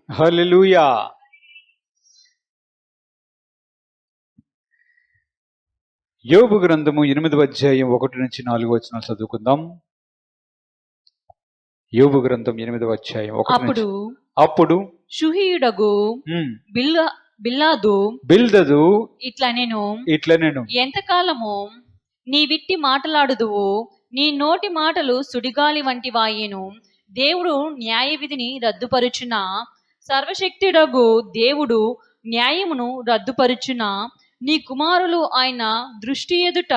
హల్లెలూయా. యోబు గ్రంథము 8వ అధ్యాయం 1 నుంచి 4 వచనాలు చదువుకుందాం. యోబు గ్రంథం 8వ అధ్యాయం 1 అప్పుడు షూహీయుడగు బిల్దదు ఇట్లా నేను ఎంతకాలము నీ విట్టి మాటలాడుదువు, నీ నోటి మాటలు సుడిగాలి వంటి వాయేను. దేవుడు న్యాయ విధిని రద్దుపరుచున, సర్వశక్తుడగు దేవుడు న్యాయమును రద్దుపరుచున. నీ కుమారులు ఆయన దృష్టి ఎదుట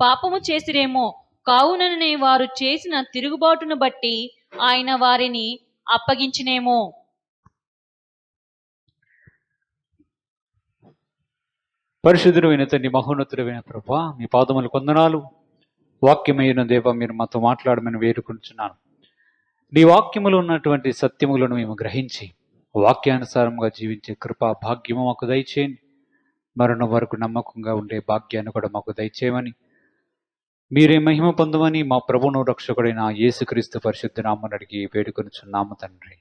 పాపము చేసిరేమో, కావుననే వారు చేసిన తిరుగుబాటును బట్టి ఆయన వారిని అప్పగించినేమో. పరిశుద్ధుడైన తండ్రి, మహోన్నతుడైన ప్రభువా, మీ పాదములు వందనాలు. వాక్యమైన దేవ, మీరు మాతో మాట్లాడమని వేడుకుంటున్నాను. నీ వాక్యములో ఉన్నటువంటి సత్యములను మేము గ్రహించి వాక్యానుసారంగా జీవించే కృపా భాగ్యము మాకు దయచేయండి. మరణం వరకు నమ్మకంగా ఉండే భాగ్యాన్ని కూడా మాకు దయచేయమని, మీరే మహిమ పొందమని మా ప్రభువును రక్షకుడైన యేసుక్రీస్తు పరిశుద్ధ నామమున అడిగి వేడుకొనుచున్నాము తండ్రి,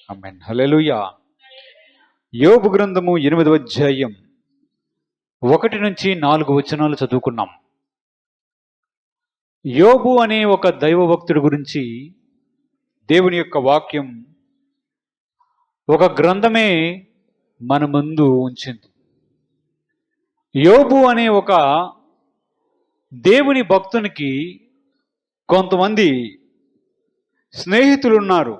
ఆమేన్. హల్లెలూయా. యోబు గ్రంథము 8వ అధ్యాయం 1 నుంచి 4 వచనాలు చదువుకున్నాం. యోబు అనే ఒక దైవభక్తుడి గురించి దేవుని యొక్క వాక్యం ఒక గ్రంథమే మన ముందు ఉంచింది. యోబు అనే ఒక దేవుని భక్తునికి కొంతమంది స్నేహితులున్నారు.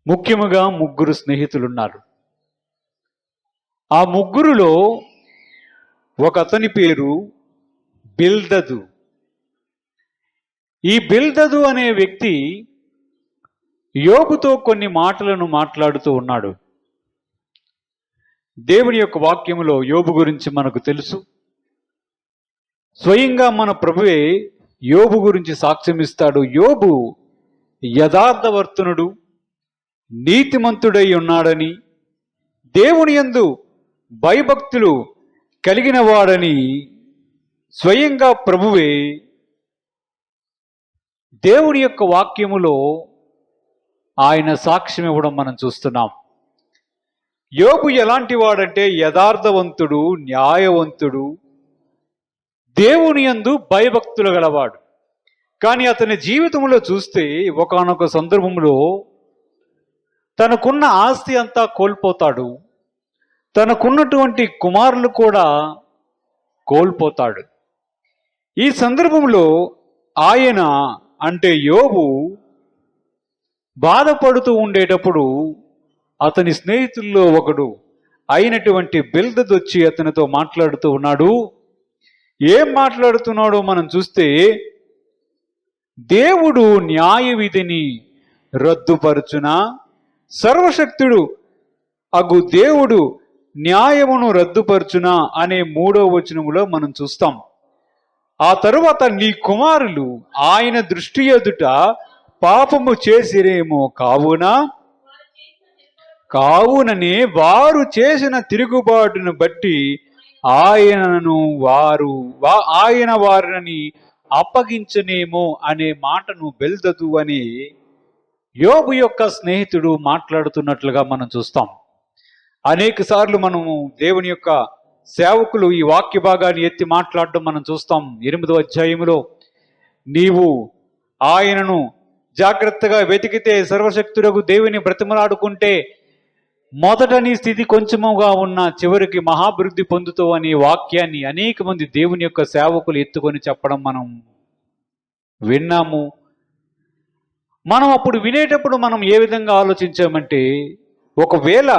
ముఖ్యముగా 3 స్నేహితులున్నారు. ఆ 3లో ఒక అతని పేరు బిల్దదు. ఈ బిల్దదు అనే వ్యక్తి యోబుతో కొన్ని మాటలను మాట్లాడుతూ ఉన్నాడు. దేవుని యొక్క వాక్యములో యోబు గురించి మనకు తెలుసు. స్వయంగా మన ప్రభువే యోబు గురించి సాక్ష్యం ఇస్తాడు. యోబు యథార్థవర్తనుడు, నీతిమంతుడై ఉన్నాడని, దేవుని యందు భయభక్తులు కలిగిన వాడని స్వయంగా ప్రభువే దేవుని యొక్క వాక్యములో ఆయన సాక్ష్యం ఇవ్వడం మనం చూస్తున్నాం. యోబు ఎలాంటి వాడంటే యథార్థవంతుడు, న్యాయవంతుడు, దేవుని యందు భయభక్తులు గలవాడు. కానీ అతని జీవితంలో చూస్తే ఒకానొక సందర్భంలో తనకున్న ఆస్తి అంతా కోల్పోతాడు. తనకున్నటువంటి కుమారులు కూడా కోల్పోతాడు. ఈ సందర్భంలో ఆయన అంటే యోబు బాధపడుతూ ఉండేటప్పుడు అతని స్నేహితుల్లో ఒకడు అయినటువంటి బిల్దదు వచ్చి అతనితో మాట్లాడుతూ ఉన్నాడు. ఏం మాట్లాడుతున్నాడో మనం చూస్తే, దేవుడు న్యాయ విధిని రద్దుపరచునా, సర్వశక్తుడు అగు దేవుడు న్యాయమును రద్దుపరచునా అనే 3వ వచనములో మనం చూస్తాం. ఆ తరువాత నీ కుమారులు ఆయన దృష్టి ఎదుట పాపము చేసిరేమో, కావుననే వారు చేసిన తిరుగుబాటును బట్టి ఆయన వారిని అప్పగించనేమో అనే మాటను బిల్దదు అని యోబు యొక్క స్నేహితుడు మాట్లాడుతున్నట్లుగా మనం చూస్తాం. అనేక సార్లు మనము దేవుని యొక్క సేవకులు ఈ వాక్య భాగాన్ని ఎత్తి మాట్లాడడం మనం చూస్తాం. 8వ అధ్యాయంలో నీవు ఆయనను జాగ్రత్తగా వెతికితే, సర్వశక్తుడగు దేవుని బ్రతిమలాడుకుంటే మొదట నీ స్థితి కొంచెముగా ఉన్న చివరికి మహాభివృద్ధి పొందుతావు అనే వాక్యాన్ని అనేక మంది దేవుని యొక్క సేవకులు ఎత్తుకొని చెప్పడం మనం విన్నాము. మనం అప్పుడు వినేటప్పుడు మనం ఏ విధంగా ఆలోచించామంటే, ఒకవేళ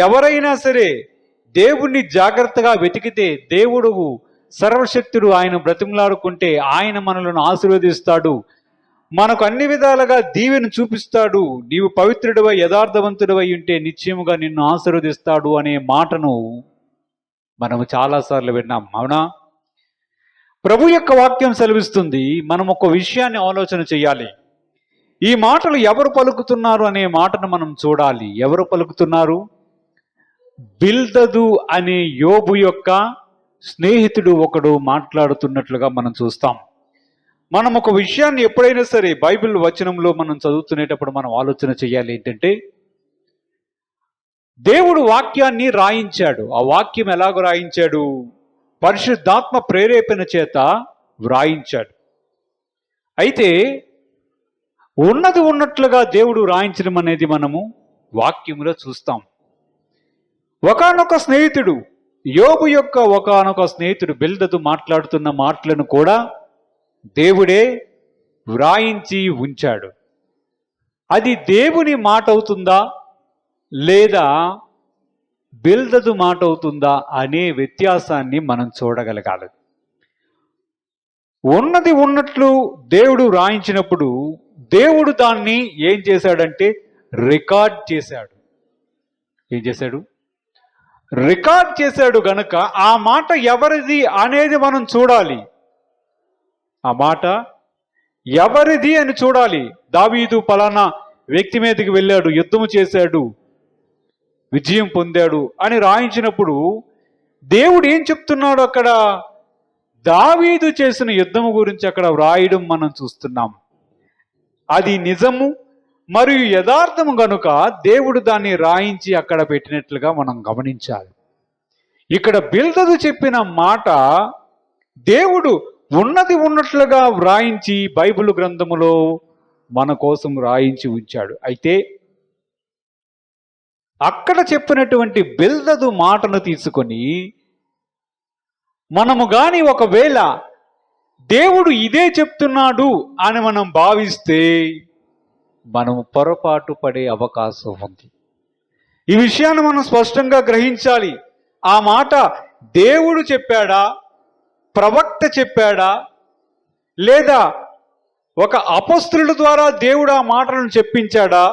ఎవరైనా సరే దేవుణ్ణి జాగ్రత్తగా వెతికితే, దేవుడు సర్వశక్తుడు ఆయన బ్రతిమలాడుకుంటే ఆయన మనలను ఆశీర్వదిస్తాడు, మనకు అన్ని విధాలుగా దీవెను చూపిస్తాడు, నీవు పవిత్రుడివై యథార్థవంతుడివై ఉంటే నిశ్చయముగా నిన్ను ఆశీర్వదిస్తాడు అనే మాటను మనము చాలాసార్లు విన్నాం. అవునా? ప్రభు యొక్క వాక్యం సెలవిస్తుంది. మనం ఒక విషయాన్ని ఆలోచన చేయాలి. ఈ మాటలు ఎవరు పలుకుతున్నారు అనే మాటను మనం చూడాలి. ఎవరు పలుకుతున్నారు? బిల్దదు అనే యోబు యొక్క స్నేహితుడు ఒకడు మాట్లాడుతున్నట్లుగా మనం చూస్తాం. మనం ఒక విషయాన్ని ఎప్పుడైనా సరే బైబిల్ వచనంలో మనం చదువుతునేటప్పుడు మనం ఆలోచన చేయాలి ఏంటంటే, దేవుడు వాక్యాన్ని రాయించాడు. ఆ వాక్యం ఎలాగో రాయించాడు? పరిశుద్ధాత్మ ప్రేరేపణ చేత వ్రాయించాడు. అయితే ఉన్నది ఉన్నట్లుగా దేవుడు రాయించడం అనేది మనము వాక్యములో చూస్తాం. ఒకానొక స్నేహితుడు, యోబు యొక్క ఒకానొక స్నేహితుడు బిల్దదు మాట్లాడుతున్న మాటలను కూడా దేవుడే వ్రాయించి ఉంచాడు. అది దేవుని మాట అవుతుందా లేదా బిల్దదు మాట అవుతుందా అనే వ్యత్యాసాన్ని మనం చూడగలగాలి. ఉన్నది ఉన్నట్లు దేవుడు రాయించినప్పుడు దేవుడు దాన్ని ఏం చేశాడంటే రికార్డ్ చేశాడు. ఏం చేశాడు? రికార్డ్ చేశాడు గనుక ఆ మాట ఎవరిది అనేది మనం చూడాలి. ఆ మాట ఎవరిది అని చూడాలి. దావీదు పలానా వ్యక్తి మీదకి వెళ్ళాడు, యుద్ధము చేశాడు, విజయం పొందాడు అని రాయించినప్పుడు దేవుడు ఏం చెప్తున్నాడు? అక్కడ దావీదు చేసిన యుద్ధము గురించి అక్కడ వ్రాయడం మనం చూస్తున్నాం. అది నిజము మరియు యథార్థము గనుక దేవుడు దాన్ని రాయించి అక్కడ పెట్టినట్లుగా మనం గమనించాలి. ఇక్కడ బిల్దదు చెప్పిన మాట దేవుడు ఉన్నది ఉన్నట్లుగా వ్రాయించి బైబిల్ గ్రంథములో మన కోసం రాయించి ఉంచాడు. అయితే అక్కడ చెప్పినటువంటి బిల్దదు మాటను తీసుకొని మనము గాని ఒకవేళ దేవుడు ఇదే చెప్తున్నాడు అని మనం భావిస్తే మనము పొరపాటు పడే అవకాశం ఉంది. ఈ విషయాన్ని మనం స్పష్టంగా గ్రహించాలి. ఆ మాట దేవుడు చెప్పాడా, ప్రవక్త చెప్పాడా, లేదా ఒక అపొస్తలుల ద్వారా దేవుడు ఆ మాటలను చెప్పించాడా,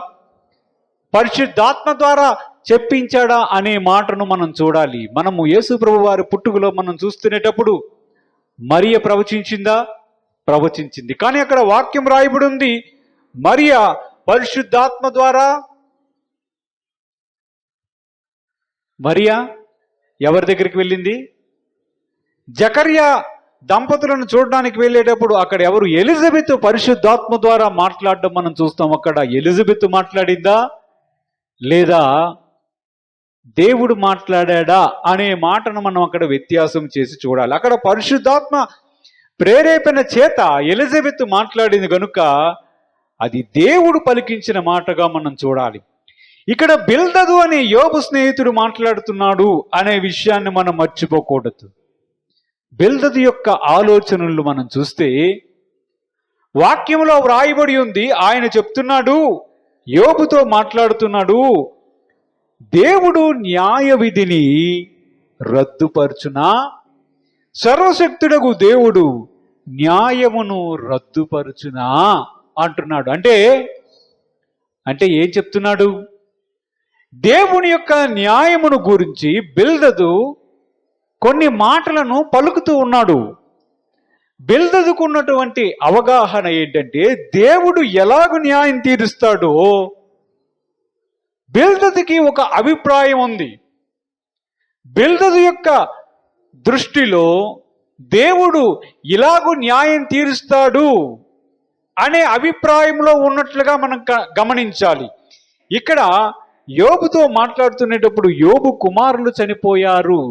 పరిశుద్ధాత్మ ద్వారా చెప్పించాడా అనే మాటను మనం చూడాలి. మనము యేసు ప్రభు వారి పుట్టుకలో మనం చూస్తునేటప్పుడు మరియ ప్రవచించిందా? ప్రవచించింది. కానీ అక్కడ వాక్యం రాయబడి ఉంది, మరియ పరిశుద్ధాత్మ ద్వారా. మరియా ఎవరి దగ్గరికి వెళ్ళింది? జకర్యా దంపతులను చూడడానికి వెళ్ళేటప్పుడు అక్కడ ఎవరు? ఎలిజబెత్ పరిశుద్ధాత్మ ద్వారా మాట్లాడడం మనం చూస్తాం. అక్కడ ఎలిజబెత్ మాట్లాడిందా లేదా దేవుడు మాట్లాడా అనే మాటను మనం అక్కడ వ్యత్యాసం చేసి చూడాలి. అక్కడ పరిశుద్ధాత్మ ప్రేరేపణ చేత ఎలిజబెత్ మాట్లాడింది కనుక అది దేవుడు పలికించిన మాటగా మనం చూడాలి. ఇక్కడ బిల్దదు అనే యోబు స్నేహితుడు మాట్లాడుతున్నాడు అనే విషయాన్ని మనం మర్చిపోకూడదు. బిల్దదు యొక్క ఆలోచనలు మనం చూస్తే వాక్యంలో వ్రాయబడి ఉంది. ఆయన చెప్తున్నాడు, యోబుతో మాట్లాడుతున్నాడు, దేవుడు న్యాయ విధిని రద్దుపరచునా? సర్వశక్తుడగు దేవుడు న్యాయమును రద్దుపరచునా అంటున్నాడు. అంటే ఏం చెప్తున్నాడు? దేవుని యొక్క న్యాయమును గురించి బిల్దదు కొన్ని మాటలను పలుకుతూ ఉన్నాడు. బిల్దదుకు ఉన్నటువంటి అవగాహన ఏంటంటే దేవుడు ఎలాగ న్యాయం తీరుస్తాడో బిల్దదుకి ఒక అభిప్రాయం ఉంది. బిల్దదు యొక్క దృష్టిలో దేవుడు ఇలాగూ న్యాయం తీరుస్తాడు అనే అభిప్రాయంలో ఉన్నట్లుగా మనం గమనించాలి. ఇక్కడ యోబుతో మాట్లాడుతునేటప్పుడు యోబు కుమారులు చనిపోయారు,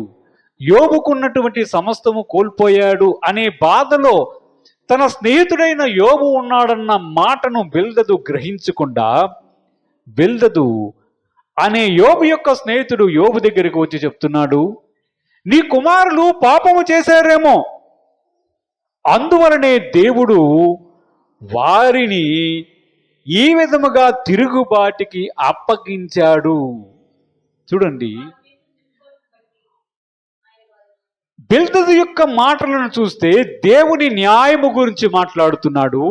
యోబుకున్నటువంటి సమస్తము కోల్పోయాడు అనే బాధలో తన స్నేహితుడైన యోబు ఉన్నాడన్న మాటను బిల్దదు గ్రహించకుండా, బిల్దదు అనే యోబు యొక్క స్నేహితుడు యోబు దగ్గరికి వచ్చి చెప్తున్నాడు, నీ కుమారులు పాపము చేశారేమో, అందువలనే దేవుడు వారిని ఈ విధముగా తిరుగుబాటికి అప్పగించాడు. చూడండి, బిల్దదు యొక్క మాటలను చూస్తే దేవుని న్యాయము గురించి మాట్లాడుతున్నాడు.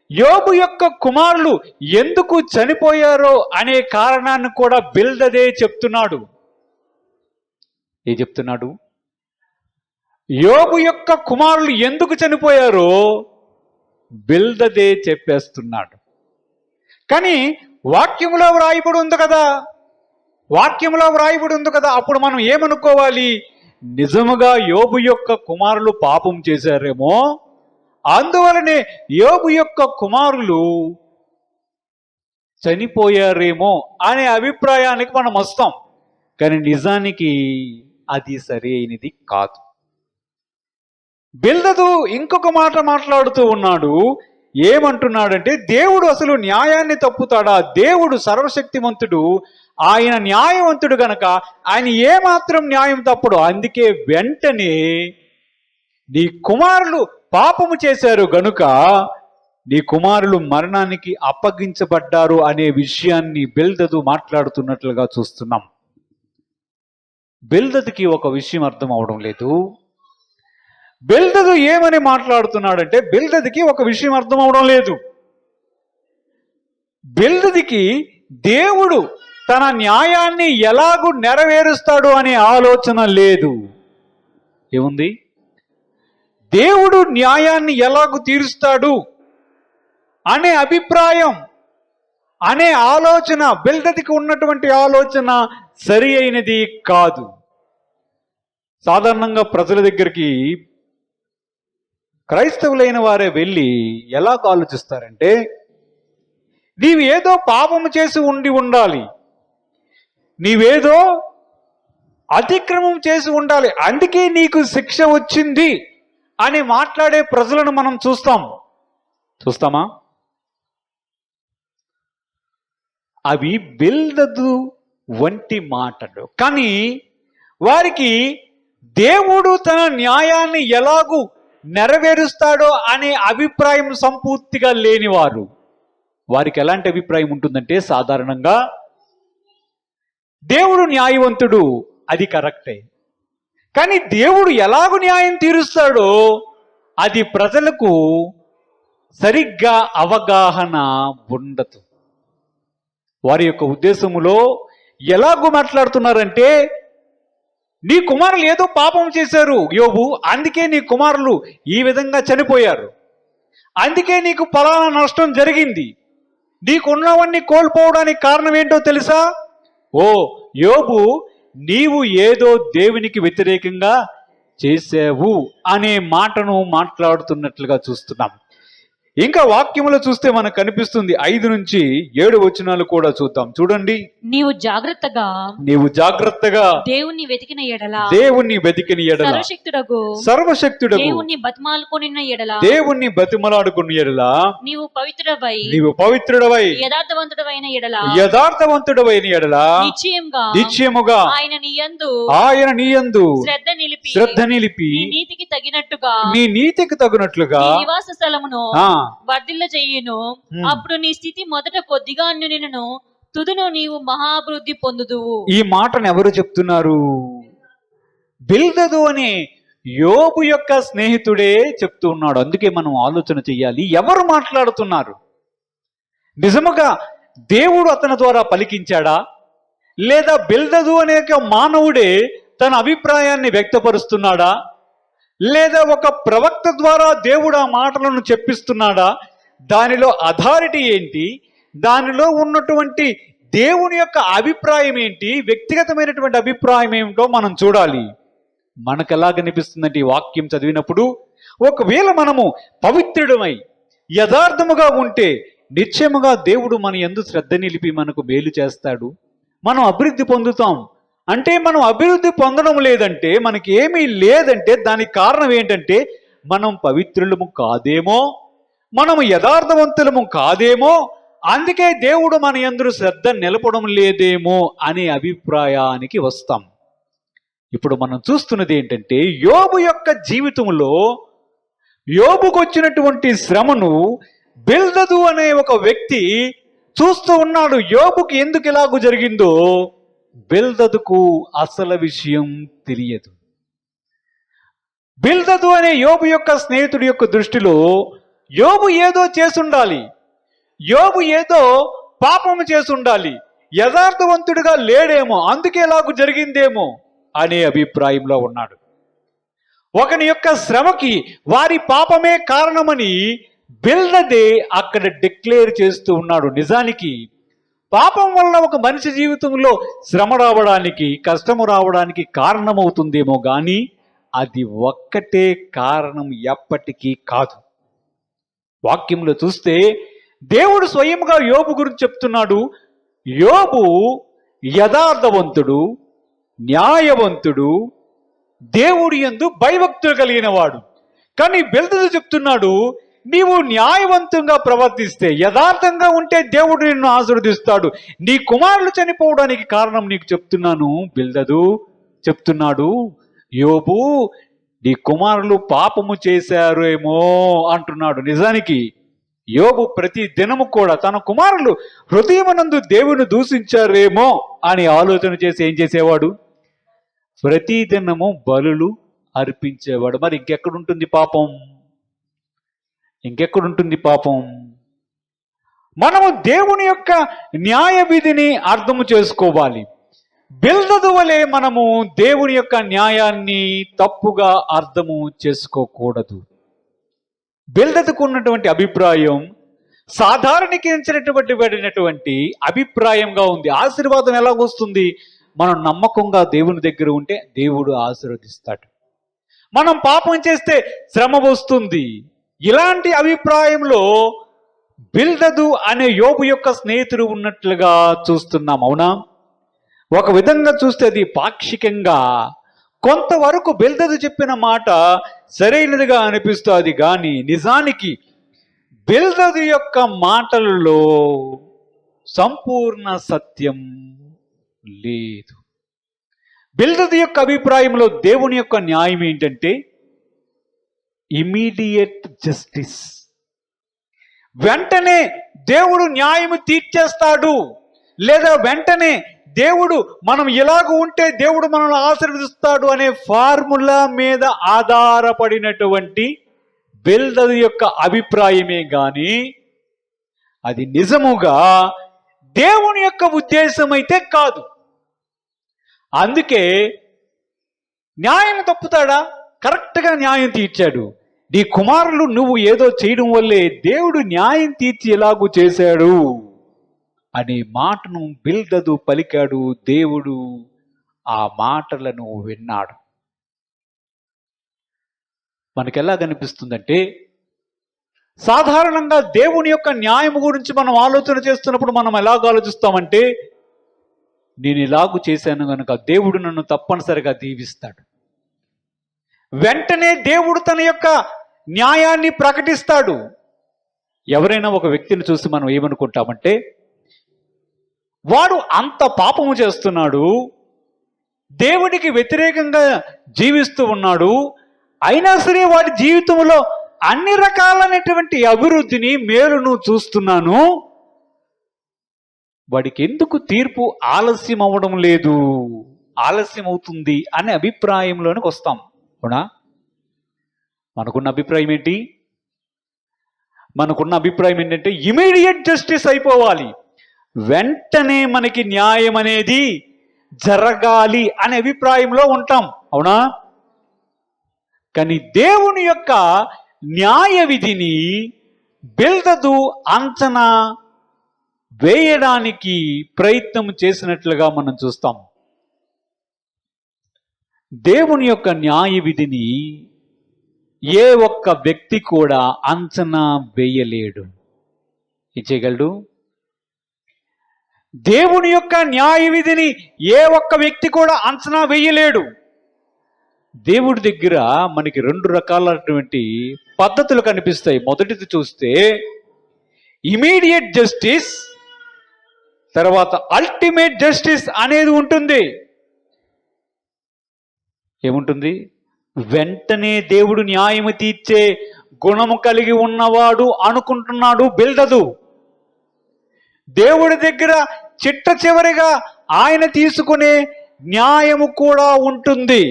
యోబు యొక్క కుమారులు ఎందుకు చనిపోయారో అనే కారణాన్ని కూడా బిల్దదే చెప్తున్నాడు. ఏం చెప్తున్నాడు? యోబు యొక్క కుమారులు ఎందుకు చనిపోయారో బిల్దదే చెప్పేస్తున్నాడు. కానీ వాక్యములో వ్రాయబడి ఉంది కదా, వాక్యములో వ్రాయబడి ఉంది కదా, అప్పుడు మనం ఏమనుకోవాలి? నిజముగా యోబు యొక్క కుమారులు పాపం చేశారేమో, అందువలనే యోబు యొక్క కుమారులు చనిపోయారేమో అనే అభిప్రాయానికి మనం వస్తాం. కానీ నిజానికి అది సరైనది కాదు. బిల్దదు ఇంకొక మాట మాట్లాడుతూ ఉన్నాడు. ఏమంటున్నాడంటే, దేవుడు అసలు న్యాయాన్ని తప్పుతాడా? దేవుడు సర్వశక్తిమంతుడు, ఆయన న్యాయవంతుడు గనక ఆయన ఏమాత్రం న్యాయం తప్పడు. అందుకే వెంటనే నీ కుమారులు పాపము చేశారు గనుక నీ కుమారులు మరణానికి అప్పగించబడ్డారు అనే విషయాన్ని బిల్దదు మాట్లాడుతున్నట్లుగా చూస్తున్నాం. బిల్దదుకి ఒక విషయం అర్థం అవడం లేదు. బిల్దదు ఏమని మాట్లాడుతున్నాడంటే, బిల్దదుకి ఒక విషయం అర్థం అవడం లేదు. బిల్దదుకి దేవుడు తన న్యాయాన్ని ఎలాగూ నెరవేరుస్తాడు అనే ఆలోచన లేదు. ఏముంది? దేవుడు న్యాయాన్ని ఎలాగూ తీరుస్తాడు అనే అభిప్రాయం, అనే ఆలోచన బిల్దదుకి ఉన్నటువంటి ఆలోచన సరి అయినది కాదు. సాధారణంగా ప్రజల దగ్గరికి క్రైస్తవులైన వారే వెళ్ళి ఎలా ఆలోచిస్తారంటే, నీవు ఏదో పాపము చేసి ఉండాలి, నీవేదో అతిక్రమం చేసి ఉండాలి, అందుకే నీకు శిక్ష వచ్చింది అని మాట్లాడే ప్రజలను మనం చూస్తామా? అవి బిల్దదు వంటి మాటలు. కానీ వారికి దేవుడు తన న్యాయాన్ని ఎలాగూ నెరవేరుస్తాడో అనే అభిప్రాయం సంపూర్తిగా లేనివారు. వారికి ఎలాంటి అభిప్రాయం ఉంటుందంటే, సాధారణంగా దేవుడు న్యాయవంతుడు, అది కరెక్టే, కానీ దేవుడు ఎలాగూ న్యాయం తీరుస్తాడో అది ప్రజలకు సరిగ్గా అవగాహన ఉండదు. వారి యొక్క ఉద్దేశములో ఎలాగూ మాట్లాడుతున్నారంటే, నీ కుమారులు ఏదో పాపం చేశారు యోబు, అందుకే నీ కుమారులు ఈ విధంగా చనిపోయారు, అందుకే నీకు ఫలానా నష్టం జరిగింది, నీకున్నవన్నీ కోల్పోవడానికి కారణం ఏంటో తెలుసా? ఓ యోబు, నీవు ఏదో దేవునికి వ్యతిరేకంగా చేసావు అనే మాటను మాట్లాడుతున్నట్లుగా చూస్తున్నాం. ఇంకా వాక్యములో చూస్తే మనకు కనిపిస్తుంది. 5 నుంచి 7 వచనాలు కూడా చూద్దాం. చూడండి. నీవు జాగ్రత్తగా దేవుణ్ణి వెతికిన ఎడల సర్వశక్తుడగు దేవుణ్ణి బతిమలాడుకున్న ఎడల నీవు పవిత్రుడవై యథార్థవంతుడవైన ఎడల నిశ్చయముగా ఆయన నీ యందు శ్రద్ధ నిలిపి నీ నీతికి తగినట్లుగా నివాస స్థలమును వర్ధిల్ల చెయ్యును. అప్పుడు నీ స్థితి మొదట కొద్దిగా నిన్ను తుదును నీవు మహాభివృద్ధి పొందుదువు. ఈ మాటను ఎవరు చెప్తున్నారు? బిల్దదు అనే యోబు యొక్క స్నేహితుడే చెప్తూ ఉన్నాడు. అందుకే మనం ఆలోచన చెయ్యాలి, ఎవరు మాట్లాడుతున్నారు? నిజముగా దేవుడు అతని ద్వారా పలికించాడా, లేదా బిల్దదు అనే మానవుడే తన అభిప్రాయాన్ని వ్యక్తపరుస్తున్నాడా, లేదా ఒక ప్రవక్త ద్వారా దేవుడు ఆ మాటలను చెప్పిస్తున్నాడా? దానిలో అథారిటీ ఏంటి, దానిలో ఉన్నటువంటి దేవుని యొక్క అభిప్రాయం ఏంటి, వ్యక్తిగతమైనటువంటి అభిప్రాయం ఏమిటో మనం చూడాలి. మనకు ఎలా కనిపిస్తుందంటే ఈ వాక్యం చదివినప్పుడు, ఒకవేళ మనము పవిత్రుడమై యథార్థముగా ఉంటే నిశ్చయముగా దేవుడు మన యందు శ్రద్ధ నిలిపి మనకు మేలు చేస్తాడు, మనం అభివృద్ధి పొందుతాం. అంటే మనం అభివృద్ధి పొందడం లేదంటే, మనకి ఏమీ లేదంటే దానికి కారణం ఏంటంటే, మనం పవిత్రులము కాదేమో, మనము యథార్థవంతులము కాదేమో, అందుకే దేవుడు మన యందు శ్రద్ధ నిలపడం లేదేమో అనే అభిప్రాయానికి వస్తాం. ఇప్పుడు మనం చూస్తున్నది ఏంటంటే, యోబు యొక్క జీవితంలో యోబుకు వచ్చినటువంటి శ్రమను బిల్దదు అనే ఒక వ్యక్తి చూస్తూ ఉన్నాడు. యోబుకి ఎందుకు ఇలాగూ జరిగిందో బిల్దదుకు అసలు విషయం తెలియదు. బిల్దదు అనే యోబు యొక్క స్నేహితుడి యొక్క దృష్టిలో యోబు ఏదో చేసుండాలి, యోబు ఏదో పాపము చేసుండాలి, యథార్థవంతుడిగా లేడేమో, అందుకే ఇలాగూ జరిగిందేమో అనే అభిప్రాయంలో ఉన్నాడు. ఒకని యొక్క శ్రమకి వారి పాపమే కారణమని బిల్దదే అక్కడ డిక్లేర్ చేస్తూ ఉన్నాడు. నిజానికి పాపం వల్ల ఒక మనిషి జీవితంలో శ్రమ రావడానికి, కష్టము రావడానికి కారణమవుతుందేమో కానీ అది ఒక్కటే కారణం ఎప్పటికీ కాదు. వాక్యంలో చూస్తే దేవుడు స్వయంగా యోబు గురించి చెప్తున్నాడు. యోబు యథార్థవంతుడు, న్యాయవంతుడు, దేవుడి యందు భయభక్తులు కలిగిన వాడు. కానీ బిల్దదు చెప్తున్నాడు, నీవు న్యాయవంతంగా ప్రవర్తిస్తే, యథార్థంగా ఉంటే దేవుడు నిన్ను ఆశీర్వదిస్తాడు. నీ కుమారులు చనిపోవడానికి కారణం నీకు చెప్తున్నాను బిల్దదు చెప్తున్నాడు. యోబు, నీ కుమారులు పాపము చేశారేమో అంటున్నాడు. నిజానికి యోబు ప్రతి దినము కూడా తన కుమారులు హృదయమునందు దేవుని దూషించారేమో అని ఆలోచన చేసి ఏం చేసేవాడు? ప్రతి దినము బలులు అర్పించేవాడు. మరి ఇంకెక్కడుంటుంది పాపం? ఇంకెక్కడుంటుంది పాపం? మనము దేవుని యొక్క న్యాయ విధిని అర్థము చేసుకోవాలి. బిల్దదు వలె మనము దేవుని యొక్క న్యాయాన్ని తప్పుగా అర్థము చేసుకోకూడదు. బిల్దదుకు ఉన్నటువంటి అభిప్రాయం సాధారణీకరించినటువంటి అభిప్రాయంగా ఉంది. ఆశీర్వాదం ఎలా వస్తుంది? మనం నమ్మకంగా దేవుని దగ్గర ఉంటే దేవుడు ఆశీర్వదిస్తాడు. మనం పాపం చేస్తే శ్రమ వస్తుంది. ఇలాంటి అభిప్రాయంలో బిల్దదు అనే యోబు యొక్క స్నేహితుడు ఉన్నట్లుగా చూస్తున్నాం. అవునా? ఒక విధంగా చూస్తే అది పాక్షికంగా కొంతవరకు బిల్దదు చెప్పిన మాట సరైనదిగా అనిపిస్తుంది. కానీ నిజానికి బిల్దదు యొక్క మాటలలో సంపూర్ణ సత్యం లేదు. బిల్దదు యొక్క అభిప్రాయంలో దేవుని యొక్క న్యాయం ఏంటంటే ఇమీడియట్ జస్టిస్. వెంటనే దేవుడు న్యాయం తీర్చేస్తాడు, లేదా వెంటనే దేవుడు మనం ఇలాగ ఉంటే దేవుడు మనల్ని ఆశీర్వదిస్తాడు అనే ఫార్ములా మీద ఆధారపడినటువంటి బిల్దదు యొక్క అభిప్రాయమే గాని అది నిజముగా దేవుని యొక్క ఉద్దేశం అయితే కాదు. అందుకే న్యాయం తప్పుతాడా? కరెక్ట్గా న్యాయం తీర్చాడు. నీ కుమారులు నువ్వు ఏదో చేయడం వల్లే దేవుడు న్యాయం తీర్చి ఎలాగూ చేశాడు అనే మాటను బిల్దదు పలికాడు. దేవుడు ఆ మాటలను విన్నాడు. మనకెలా కనిపిస్తుందంటే, సాధారణంగా దేవుని యొక్క న్యాయం గురించి మనం ఆలోచన చేస్తున్నప్పుడు మనం ఎలాగ ఆలోచిస్తామంటే, నేను ఇలాగూ చేశాను కనుక దేవుడు నన్ను తప్పనిసరిగా దీవిస్తాడు. వెంటనే దేవుడు తన యొక్క న్యాయాన్ని ప్రకటిస్తాడు. ఎవరైనా ఒక వ్యక్తిని చూసి మనం ఏమనుకుంటామంటే, వాడు అంత పాపము చేస్తున్నాడు, దేవుడికి వ్యతిరేకంగా జీవిస్తూ ఉన్నాడు, అయినా సరే వాడి జీవితంలో అన్ని రకాలైనటువంటి అభివృద్ధిని, మేలును చూస్తున్నాను, వాడికి ఎందుకు తీర్పు ఆలస్యం అవ్వడం లేదు, ఆలస్యం అవుతుంది అనే అభిప్రాయంలోనికి వస్తాం. అవునా? మనకున్న అభిప్రాయం ఏంటి? మనకున్న అభిప్రాయం ఏంటంటే ఇమీడియట్ జస్టిస్ అయిపోవాలి, వెంటనే మనకి న్యాయం అనేది జరగాలి అనే అభిప్రాయంలో ఉంటాం. అవునా? కానీ దేవుని యొక్క న్యాయ విధిని బిల్దదు అంచనా వేయడానికి ప్రయత్నం చేసినట్లుగా మనం చూస్తాం. దేవుని యొక్క న్యాయ విధిని ఏ ఒక్క వ్యక్తి కూడా అంచనా వేయలేడు. ఏం చేయగలడు? దేవుని యొక్క న్యాయ విధిని ఏ ఒక్క వ్యక్తి కూడా అంచనా వేయలేడు. దేవుడి దగ్గర మనకి రెండు రకాలైనటువంటి పద్ధతులు కనిపిస్తాయి. మొదటిది చూస్తే ఇమీడియట్ జస్టిస్, తర్వాత అల్టిమేట్ జస్టిస్ అనేది ఉంటుంది. ఏముంటుంది? వెంటనే దేవుడు న్యాయము తీర్చే గుణము కలిగి ఉన్నవాడు అనుకుంటున్నాడు బిల్దదు. దేవుడి దగ్గర చిట్ట చివరిగా ఆయన తీసుకునే న్యాయము కూడా ఉంటుంది.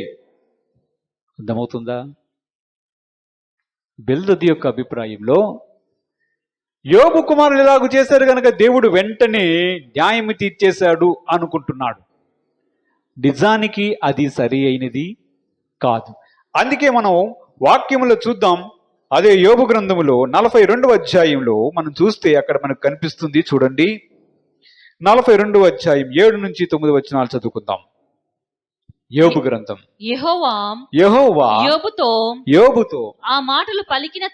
అర్థమవుతుందా? బిల్దదు యొక్క అభిప్రాయంలో యోబు కుమారులు ఇలాగూ చేశారు కనుక దేవుడు వెంటనే న్యాయము తీర్చేశాడు అనుకుంటున్నాడు. నిజానికి అది సరి అయినది కాదు. అందుకే మనం వాక్యములో చూద్దాం. అదే యోబు గ్రంథములో 42వ అధ్యాయంలో మనం చూస్తే అక్కడ మనకు కనిపిస్తుంది. చూడండి, 42వ అధ్యాయం 7 నుంచి 9 వచనాలు చదువుకుందాం. యోబు గ్రంథం. యెహోవా యెహోవా యోబుతో ఆ మాటలు పలికిన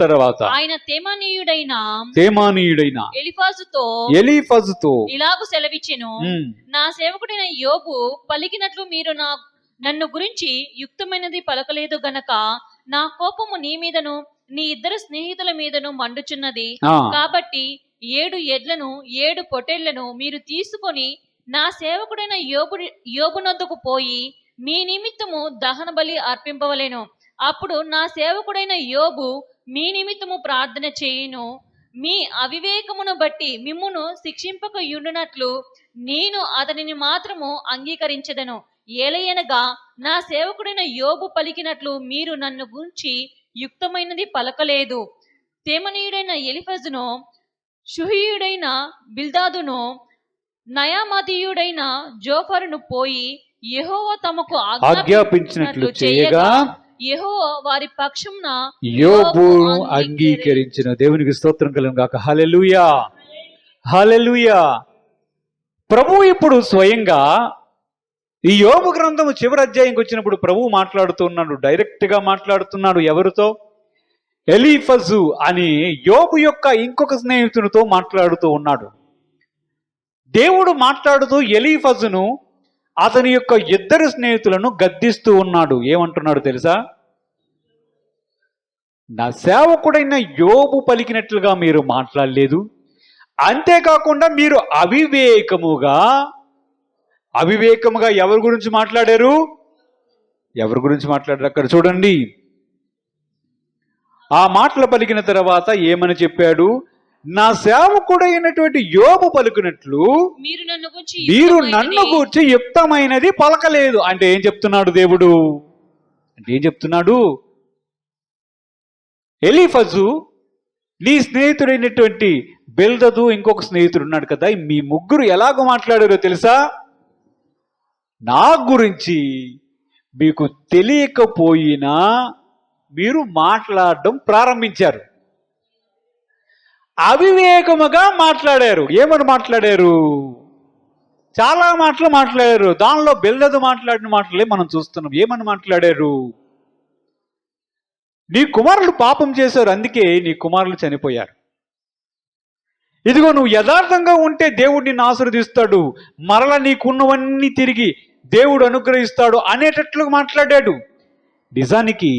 తర్వాత ఆయన తేమానీయుడైన ఎలీఫజుతో ఇలాగు సెలవిచ్చెను, నా సేవకుడైన యోబు పలికినట్లు మీరు నన్ను గురించి యుక్తమైనది పలకలేదు గనక నా కోపము నీ మీదను నీ ఇద్దరు స్నేహితుల మీదను మండుచున్నది. కాబట్టి 7 ఎడ్లను 7 పొట్టేళ్లను మీరు తీసుకొని నా సేవకుడైన యోబునొద్దకు పోయి మీ నిమిత్తము దహన బలి అర్పింపవలెను. అప్పుడు నా సేవకుడైన యోబు మీ నిమిత్తము ప్రార్థన చేయును. మీ అవివేకమును బట్టి మిమ్మును శిక్షింపక యుండునట్లు నేను అతనిని మాత్రము అంగీకరించెదను. ఏలయనగా నా సేవకుడైన యోబు పలికినట్లు మీరు నన్ను గురించి యుక్తమైనది పలకలేదు. తేమనీయుడైన ఎలీఫజును, షూహీయుడైన బిల్దాదును, నయామాతీయుడైన జోఫరును పోయి యెహోవా తమకు ఆజ్ఞాపించినట్లు చేయగా యెహోవా వారి పక్షమున యోబును అంగీకరించిన. దేవునికి స్తోత్రం కలుగును గాక. హల్లెలూయా, హల్లెలూయా. ప్రభు ఇప్పుడు స్వయంగా ఈ యోబు గ్రంథము చివరి అధ్యాయంకి వచ్చినప్పుడు ప్రభు మాట్లాడుతున్నాడు, డైరెక్ట్ గా మాట్లాడుతున్నాడు. ఎవరితో? ఎలీఫజు అని యోబు యొక్క ఇంకొక స్నేహితునితో మాట్లాడుతూ ఉన్నాడు. దేవుడు మాట్లాడుతూ ఎలీఫజును అతని యొక్క 2 స్నేహితులను గద్దిస్తూ ఉన్నాడు. ఏమంటున్నాడు తెలుసా? నా సేవకుడైన యోబు పలికినట్లుగా మీరు మాట్లాడలేదు, అంతేకాకుండా మీరు అవివేకముగా ఎవరి గురించి మాట్లాడారు? అక్కడ చూడండి. ఆ మాటలు పలికిన తర్వాత ఏమని చెప్పాడు? నా సేవకుడైనటువంటి యోబు పలుకున్నట్లు మీరు నన్ను గూర్చి యుక్తమైనది పలకలేదు. అంటే ఏం చెప్తున్నాడు దేవుడు? ఎలీఫజు నీ స్నేహితుడైనటువంటి బిల్దదు ఇంకొక స్నేహితుడు ఉన్నాడు కదా, మీ ముగ్గురు ఎలాగో మాట్లాడారో తెలుసా? నా గురించి మీకు తెలియకపోయినా మీరు మాట్లాడడం ప్రారంభించారు. అవివేకముగా మాట్లాడారు. ఏమని మాట్లాడారు? చాలా మాటలు మాట్లాడారు. దానిలో బిల్దదు మాట్లాడిన మాటలే మనం చూస్తున్నాం. ఏమని మాట్లాడారు? నీ కుమారులు పాపం చేశారు, అందుకే నీ కుమారులు చనిపోయారు. ఇదిగో నువ్వు యథార్థంగా ఉంటే దేవుడు నిన్ను ఆశీర్వదిస్తాడు, మరలా నీకున్నవన్నీ తిరిగి దేవుడు అనుగ్రహిస్తాడు అనేటట్లుగా మాట్లాడాడు. నిజానికి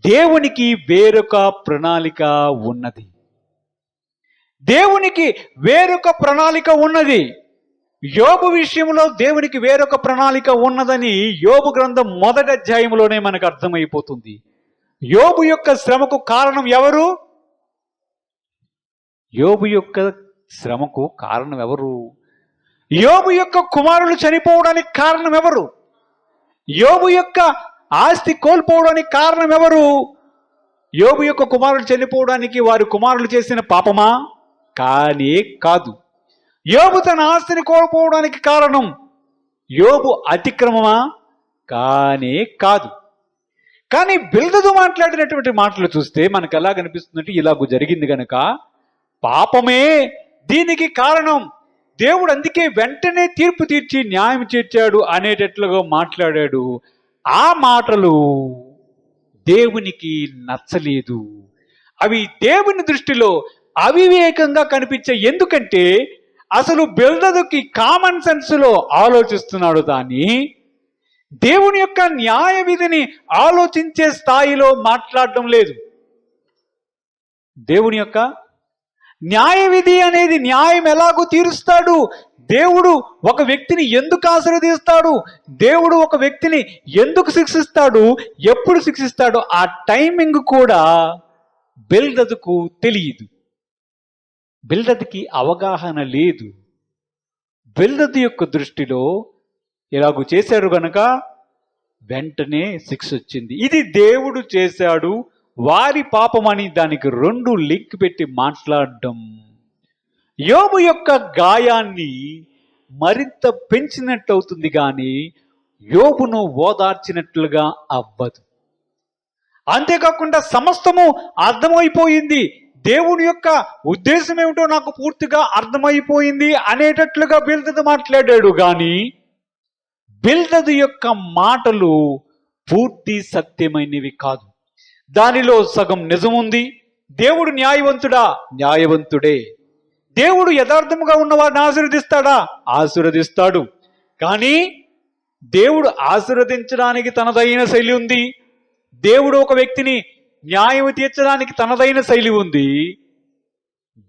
దేవునికి వేరొక ప్రణాళిక ఉన్నది. యోబు విషయంలో దేవునికి వేరొక ప్రణాళిక ఉన్నదని యోబు గ్రంథం 1వ అధ్యాయంలోనే మనకు అర్థమైపోతుంది. యోబు యొక్క శ్రమకు కారణం ఎవరు? యోబు యొక్క కుమారులు చనిపోవడానికి కారణం ఎవరు? యోబు యొక్క ఆస్తి కోల్పోవడానికి కారణం ఎవరు? యోబు యొక్క కుమారులు చనిపోవడానికి వారి కుమారులు చేసిన పాపమా? కానీ కాదు. యోబు తన ఆస్తిని కోల్పోవడానికి కారణం యోబు అతిక్రమమా? కానీ కాదు. కానీ బిల్దదు మాట్లాడినటువంటి మాటలు చూస్తే మనకు ఎలా కనిపిస్తుందంటే, ఇలాగూ జరిగింది గనక పాపమే దీనికి కారణం, దేవుడు అందుకే వెంటనే తీర్పు తీర్చి న్యాయం చేర్చాడు అనేటట్లుగా మాట్లాడాడు. ఆ మాటలు దేవునికి నచ్చలేదు. అవి దేవుని దృష్టిలో అవివేకంగా కనిపించాయి. ఎందుకంటే అసలు బిల్దదుకి కామన్ సెన్స్ లో ఆలోచిస్తున్నాడు, కానీ దేవుని యొక్క న్యాయ విధిని ఆలోచించే స్థాయిలో మాట్లాడడం లేదు. దేవుని యొక్క న్యాయ విధి అనేది న్యాయం ఎలాగూ తీరుస్తాడు, దేవుడు ఒక వ్యక్తిని ఎందుకు ఆశీర్వదిస్తాడు, దేవుడు ఒక వ్యక్తిని ఎందుకు శిక్షిస్తాడు, ఎప్పుడు శిక్షిస్తాడు, ఆ టైమింగ్ కూడా బిల్దదుకు తెలియదు. బిల్దదుకి అవగాహన లేదు. బిల్దదు యొక్క దృష్టిలో ఇలాగూ చేశారు గనక వెంటనే శిక్ష వచ్చింది. ఇది దేవుడు చేశాడు, వారి పాపమని దానికి 2 లింక్ పెట్టి మాట్లాడడం యోబు యొక్క గాయాన్ని మరింత పెంచినట్టు అవుతుంది, కానీ యోబును ఓదార్చినట్లుగా అవ్వదు. అంతేకాకుండా సమస్తము అర్థమైపోయింది, దేవుని యొక్క ఉద్దేశం ఏమిటో నాకు పూర్తిగా అర్థమైపోయింది అనేటట్లుగా బిల్దదు మాట్లాడాడు. కానీ బిల్దదు యొక్క మాటలు పూర్తి సత్యమైనవి కాదు. దానిలో సగం నిజముంది. దేవుడు న్యాయవంతుడా? న్యాయవంతుడే. దేవుడు యథార్థముగా ఉన్నవాడిని ఆశీర్వదిస్తాడా? ఆశీర్వదిస్తాడు. కానీ దేవుడు ఆశీర్వదించడానికి తనదైన శైలి ఉంది. దేవుడు ఒక వ్యక్తిని న్యాయం తీర్చడానికి తనదైన శైలి ఉంది.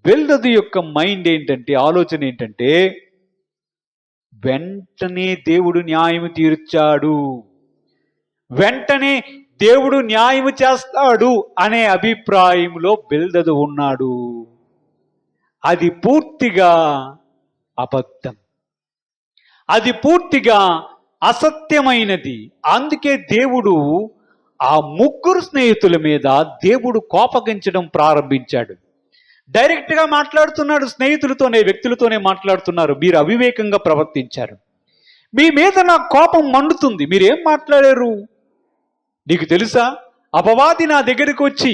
బిల్దదు యొక్క మైండ్ ఏంటంటే, ఆలోచన ఏంటంటే, వెంటనే దేవుడు న్యాయం తీర్చాడు, వెంటనే దేవుడు న్యాయం చేస్తాడు అనే అభిప్రాయంలో బిల్దదు ఉన్నాడు. అది పూర్తిగా అబద్ధం, అది పూర్తిగా అసత్యమైనది. అందుకే దేవుడు ఆ ముగ్గురు స్నేహితుల మీద దేవుడు కోపగించడం ప్రారంభించాడు. డైరెక్ట్గా మాట్లాడుతున్నాడు, స్నేహితులతోనే, వ్యక్తులతోనే మాట్లాడుతున్నారు. మీరు అవివేకంగా ప్రవర్తించారు, మీ మీద నా కోపం మండుతుంది, మీరేం మాట్లాడారు? నీకు తెలుసా, అపవాది నా దగ్గరికి వచ్చి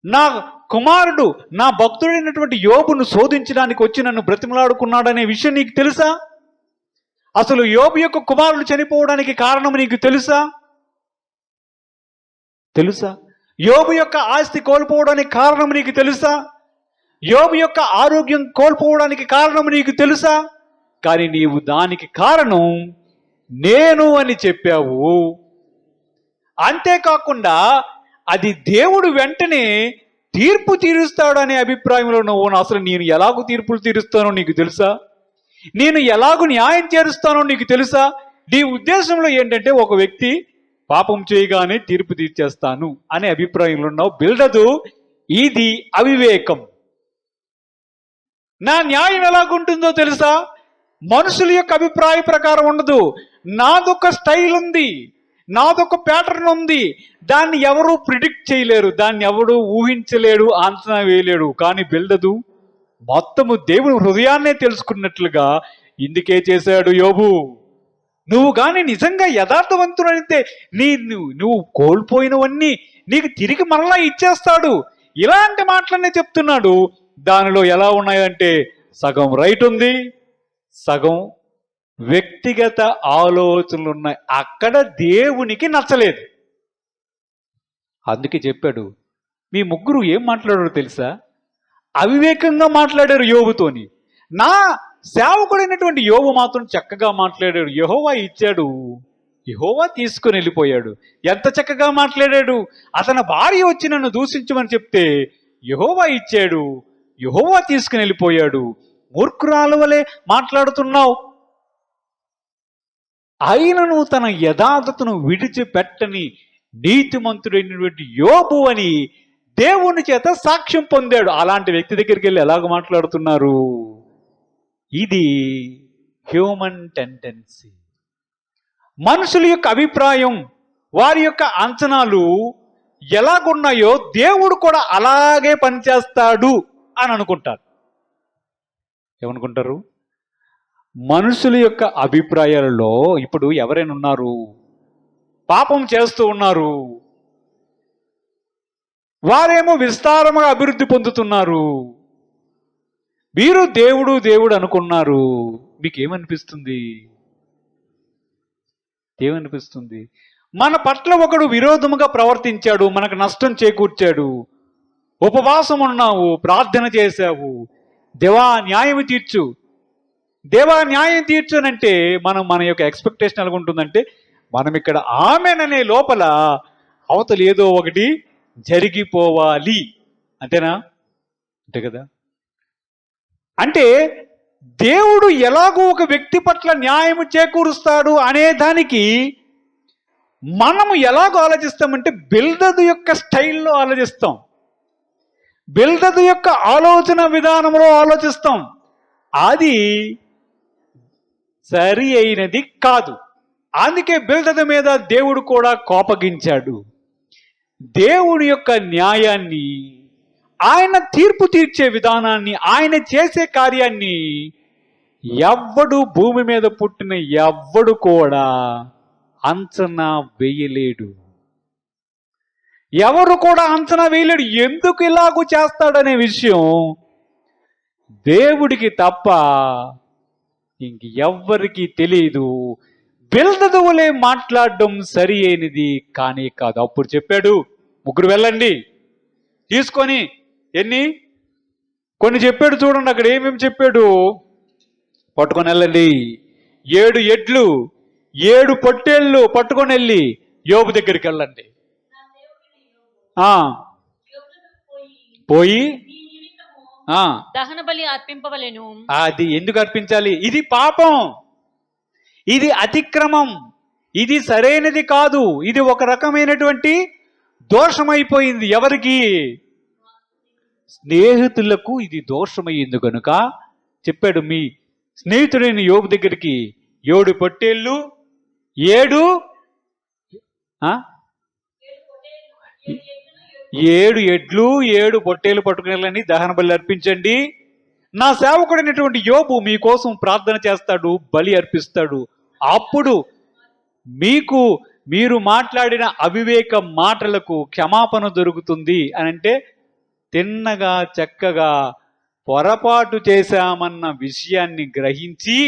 నా కుమారుడు, నా భక్తుడైనటువంటి యోబును శోధించడానికి వచ్చి నన్ను బ్రతిమలాడుకున్నాడనే విషయం నీకు తెలుసా? అసలు యోబు యొక్క కుమారుడు చనిపోవడానికి కారణం నీకు తెలుసా? యోబు యొక్క ఆస్తి కోల్పోవడానికి కారణం నీకు తెలుసా? యోబు యొక్క ఆరోగ్యం కోల్పోవడానికి కారణం నీకు తెలుసా? కానీ నీవు దానికి కారణం నేను అని చెప్పావు. అంతేకాకుండా అది దేవుడు వెంటనే తీర్పు తీరుస్తాడు అనే అభిప్రాయంలో నువ్వు, అసలు నేను ఎలాగూ తీర్పులు తీరుస్తానో నీకు తెలుసా? నేను ఎలాగూ న్యాయం చేరుస్తానో నీకు తెలుసా? నీ ఉద్దేశంలో ఏంటంటే, ఒక వ్యక్తి పాపం చేయగానే తీర్పు తీర్చేస్తాను అనే అభిప్రాయంలో ఉన్నావు. బిల్దదు, ఇది అవివేకం. నా న్యాయం ఎలాగుంటుందో తెలుసా? మనుషుల యొక్క అభిప్రాయ ప్రకారం ఉండదు. నాదొక స్టైల్ ఉంది, నాదొక ప్యాటర్న్ ఉంది. దాన్ని ఎవరు ప్రిడిక్ట్ చేయలేరు, దాన్ని ఎవరు ఊహించలేడు, అంచనా వేయలేడు. కానీ బిల్దదు మొత్తము దేవుని హృదయాన్నే తెలుసుకున్నట్లుగా ఇందుకే చేశాడు యోబు. నువ్వు కానీ నిజంగా యథార్థవంతుడైతే నువ్వు కోల్పోయినవన్నీ నీకు తిరిగి మరలా ఇచ్చేస్తాడు. ఇలాంటి మాటలనే చెప్తున్నాడు. దానిలో ఎలా ఉన్నాయంటే, సగం రైట్ ఉంది, సగం వ్యక్తిగత ఆలోచనలు ఉన్నాయి. అక్కడ దేవునికి నచ్చలేదు. అందుకే చెప్పాడు, మీ ముగ్గురు ఏం మాట్లాడారో తెలుసా? అవివేకంగా మాట్లాడారు యోబుతోని. నా సేవకుడైనటువంటి యోబు మాత్రం చక్కగా మాట్లాడాడు. యెహోవా ఇచ్చాడు, యెహోవా తీసుకుని వెళ్ళిపోయాడు. ఎంత చక్కగా మాట్లాడాడు. అతని భార్య వచ్చి నన్ను దూషించమని చెప్తే యెహోవా ఇచ్చాడు, యెహోవా తీసుకుని వెళ్ళిపోయాడు. మూర్ఖురాల వలె మాట్లాడుతున్నావు. అయినను తన యథార్థతను విడిచిపెట్టని నీతిమంతుడైనటువంటి యోబు అని దేవుని చేత సాక్ష్యం పొందాడు. అలాంటి వ్యక్తి దగ్గరికి వెళ్ళి ఎలాగ మాట్లాడుతున్నారు? ఇది హ్యూమన్ టెండెన్సీ. మనుషుల యొక్క అభిప్రాయం, వారి యొక్క అంచనాలు ఎలాగున్నాయో దేవుడు కూడా అలాగే పనిచేస్తాడు అని అనుకుంటారు. ఏమనుకుంటారు? మనుషుల యొక్క అభిప్రాయాలలో ఇప్పుడు ఎవరైనా ఉన్నారు, పాపం చేస్తూ ఉన్నారు, వారేమో విస్తారముగా అభివృద్ధి పొందుతున్నారు. మీరు దేవుడు దేవుడు అనుకున్నారు. మీకేమనిపిస్తుంది? ఏమనిపిస్తుంది? మన పట్ల ఒకడు విరోధముగా ప్రవర్తించాడు, మనకు నష్టం చేకూర్చాడు. ఉపవాసం ఉన్నావు, ప్రార్థన చేశావు, దేవా న్యాయం తీర్చు, దేవా న్యాయం తీర్చునంటే మన యొక్క ఎక్స్పెక్టేషన్ ఎలా ఉంటుందంటే, మనం ఇక్కడ ఆమెననే లోపల అవతల ఏదో ఒకటి జరిగిపోవాలి. అంతేనా? అంతే కదా. అంటే దేవుడు ఎలాగో ఒక వ్యక్తి పట్ల న్యాయం చేకూరుస్తాడు అనే దానికి మనము ఎలాగో ఆలోచిస్తామంటే, బిల్దదు యొక్క స్టైల్లో ఆలోచిస్తాం, బిల్దదు యొక్క ఆలోచన విధానంలో ఆలోచిస్తాం. అది సరి అయినది కాదు. అందుకే బిల్దదు మీద దేవుడు కూడా కోపగించాడు. దేవుడి యొక్క న్యాయాన్ని, ఆయన తీర్పు తీర్చే విధానాన్ని, ఆయన చేసే కార్యాన్ని ఎవ్వడు, భూమి మీద పుట్టిన ఎవ్వడు కూడా అంచనా వేయలేడు. ఎవరు కూడా అంచనా వేయలేడు. ఎందుకు ఇలాగూ చేస్తాడనే విషయం దేవుడికి తప్ప ఇంక ఎవ్వరికి తెలియదు. బిల్దదువులే మాట్లాడడం సరి అయినది కానీ కాదు. అప్పుడు చెప్పాడు, ముగ్గురు వెళ్ళండి తీసుకొని కొన్ని చెప్పాడు. చూడండి అక్కడ ఏమేమి చెప్పాడు. పట్టుకొని వెళ్ళండి 7 ఎడ్లు 7 పొట్టేళ్ళు పట్టుకొని వెళ్ళి యోబు దగ్గరికి వెళ్ళండి. పోయి దహన బలి అర్పింపవలెను. అది ఎందుకు అర్పించాలి? ఇది పాపం, ఇది అతిక్రమం, ఇది సరైనది కాదు. ఇది ఒక రకమైనటువంటి దోషమైపోయింది. ఎవరికి? స్నేహితులకు ఇది దోషమైంది కనుక చెప్పాడు, మీ స్నేహితుడైన యోబు దగ్గరికి 7 పొట్టేళ్ళు 7 ఎడ్లు 7 పొట్టేలు పట్టుకుని దహన బలి అర్పించండి. నా సేవకుడైనటువంటి యోబు మీకోసం ప్రార్థన చేస్తాడు, బలి అర్పిస్తాడు. అప్పుడు మీరు మాట్లాడిన అవివేక మాటలకు క్షమాపణ దొరుకుతుంది అని అంటే, తిన్నగా చక్కగా పొరపాటు చేశామన్న విషయాన్ని గ్రహించి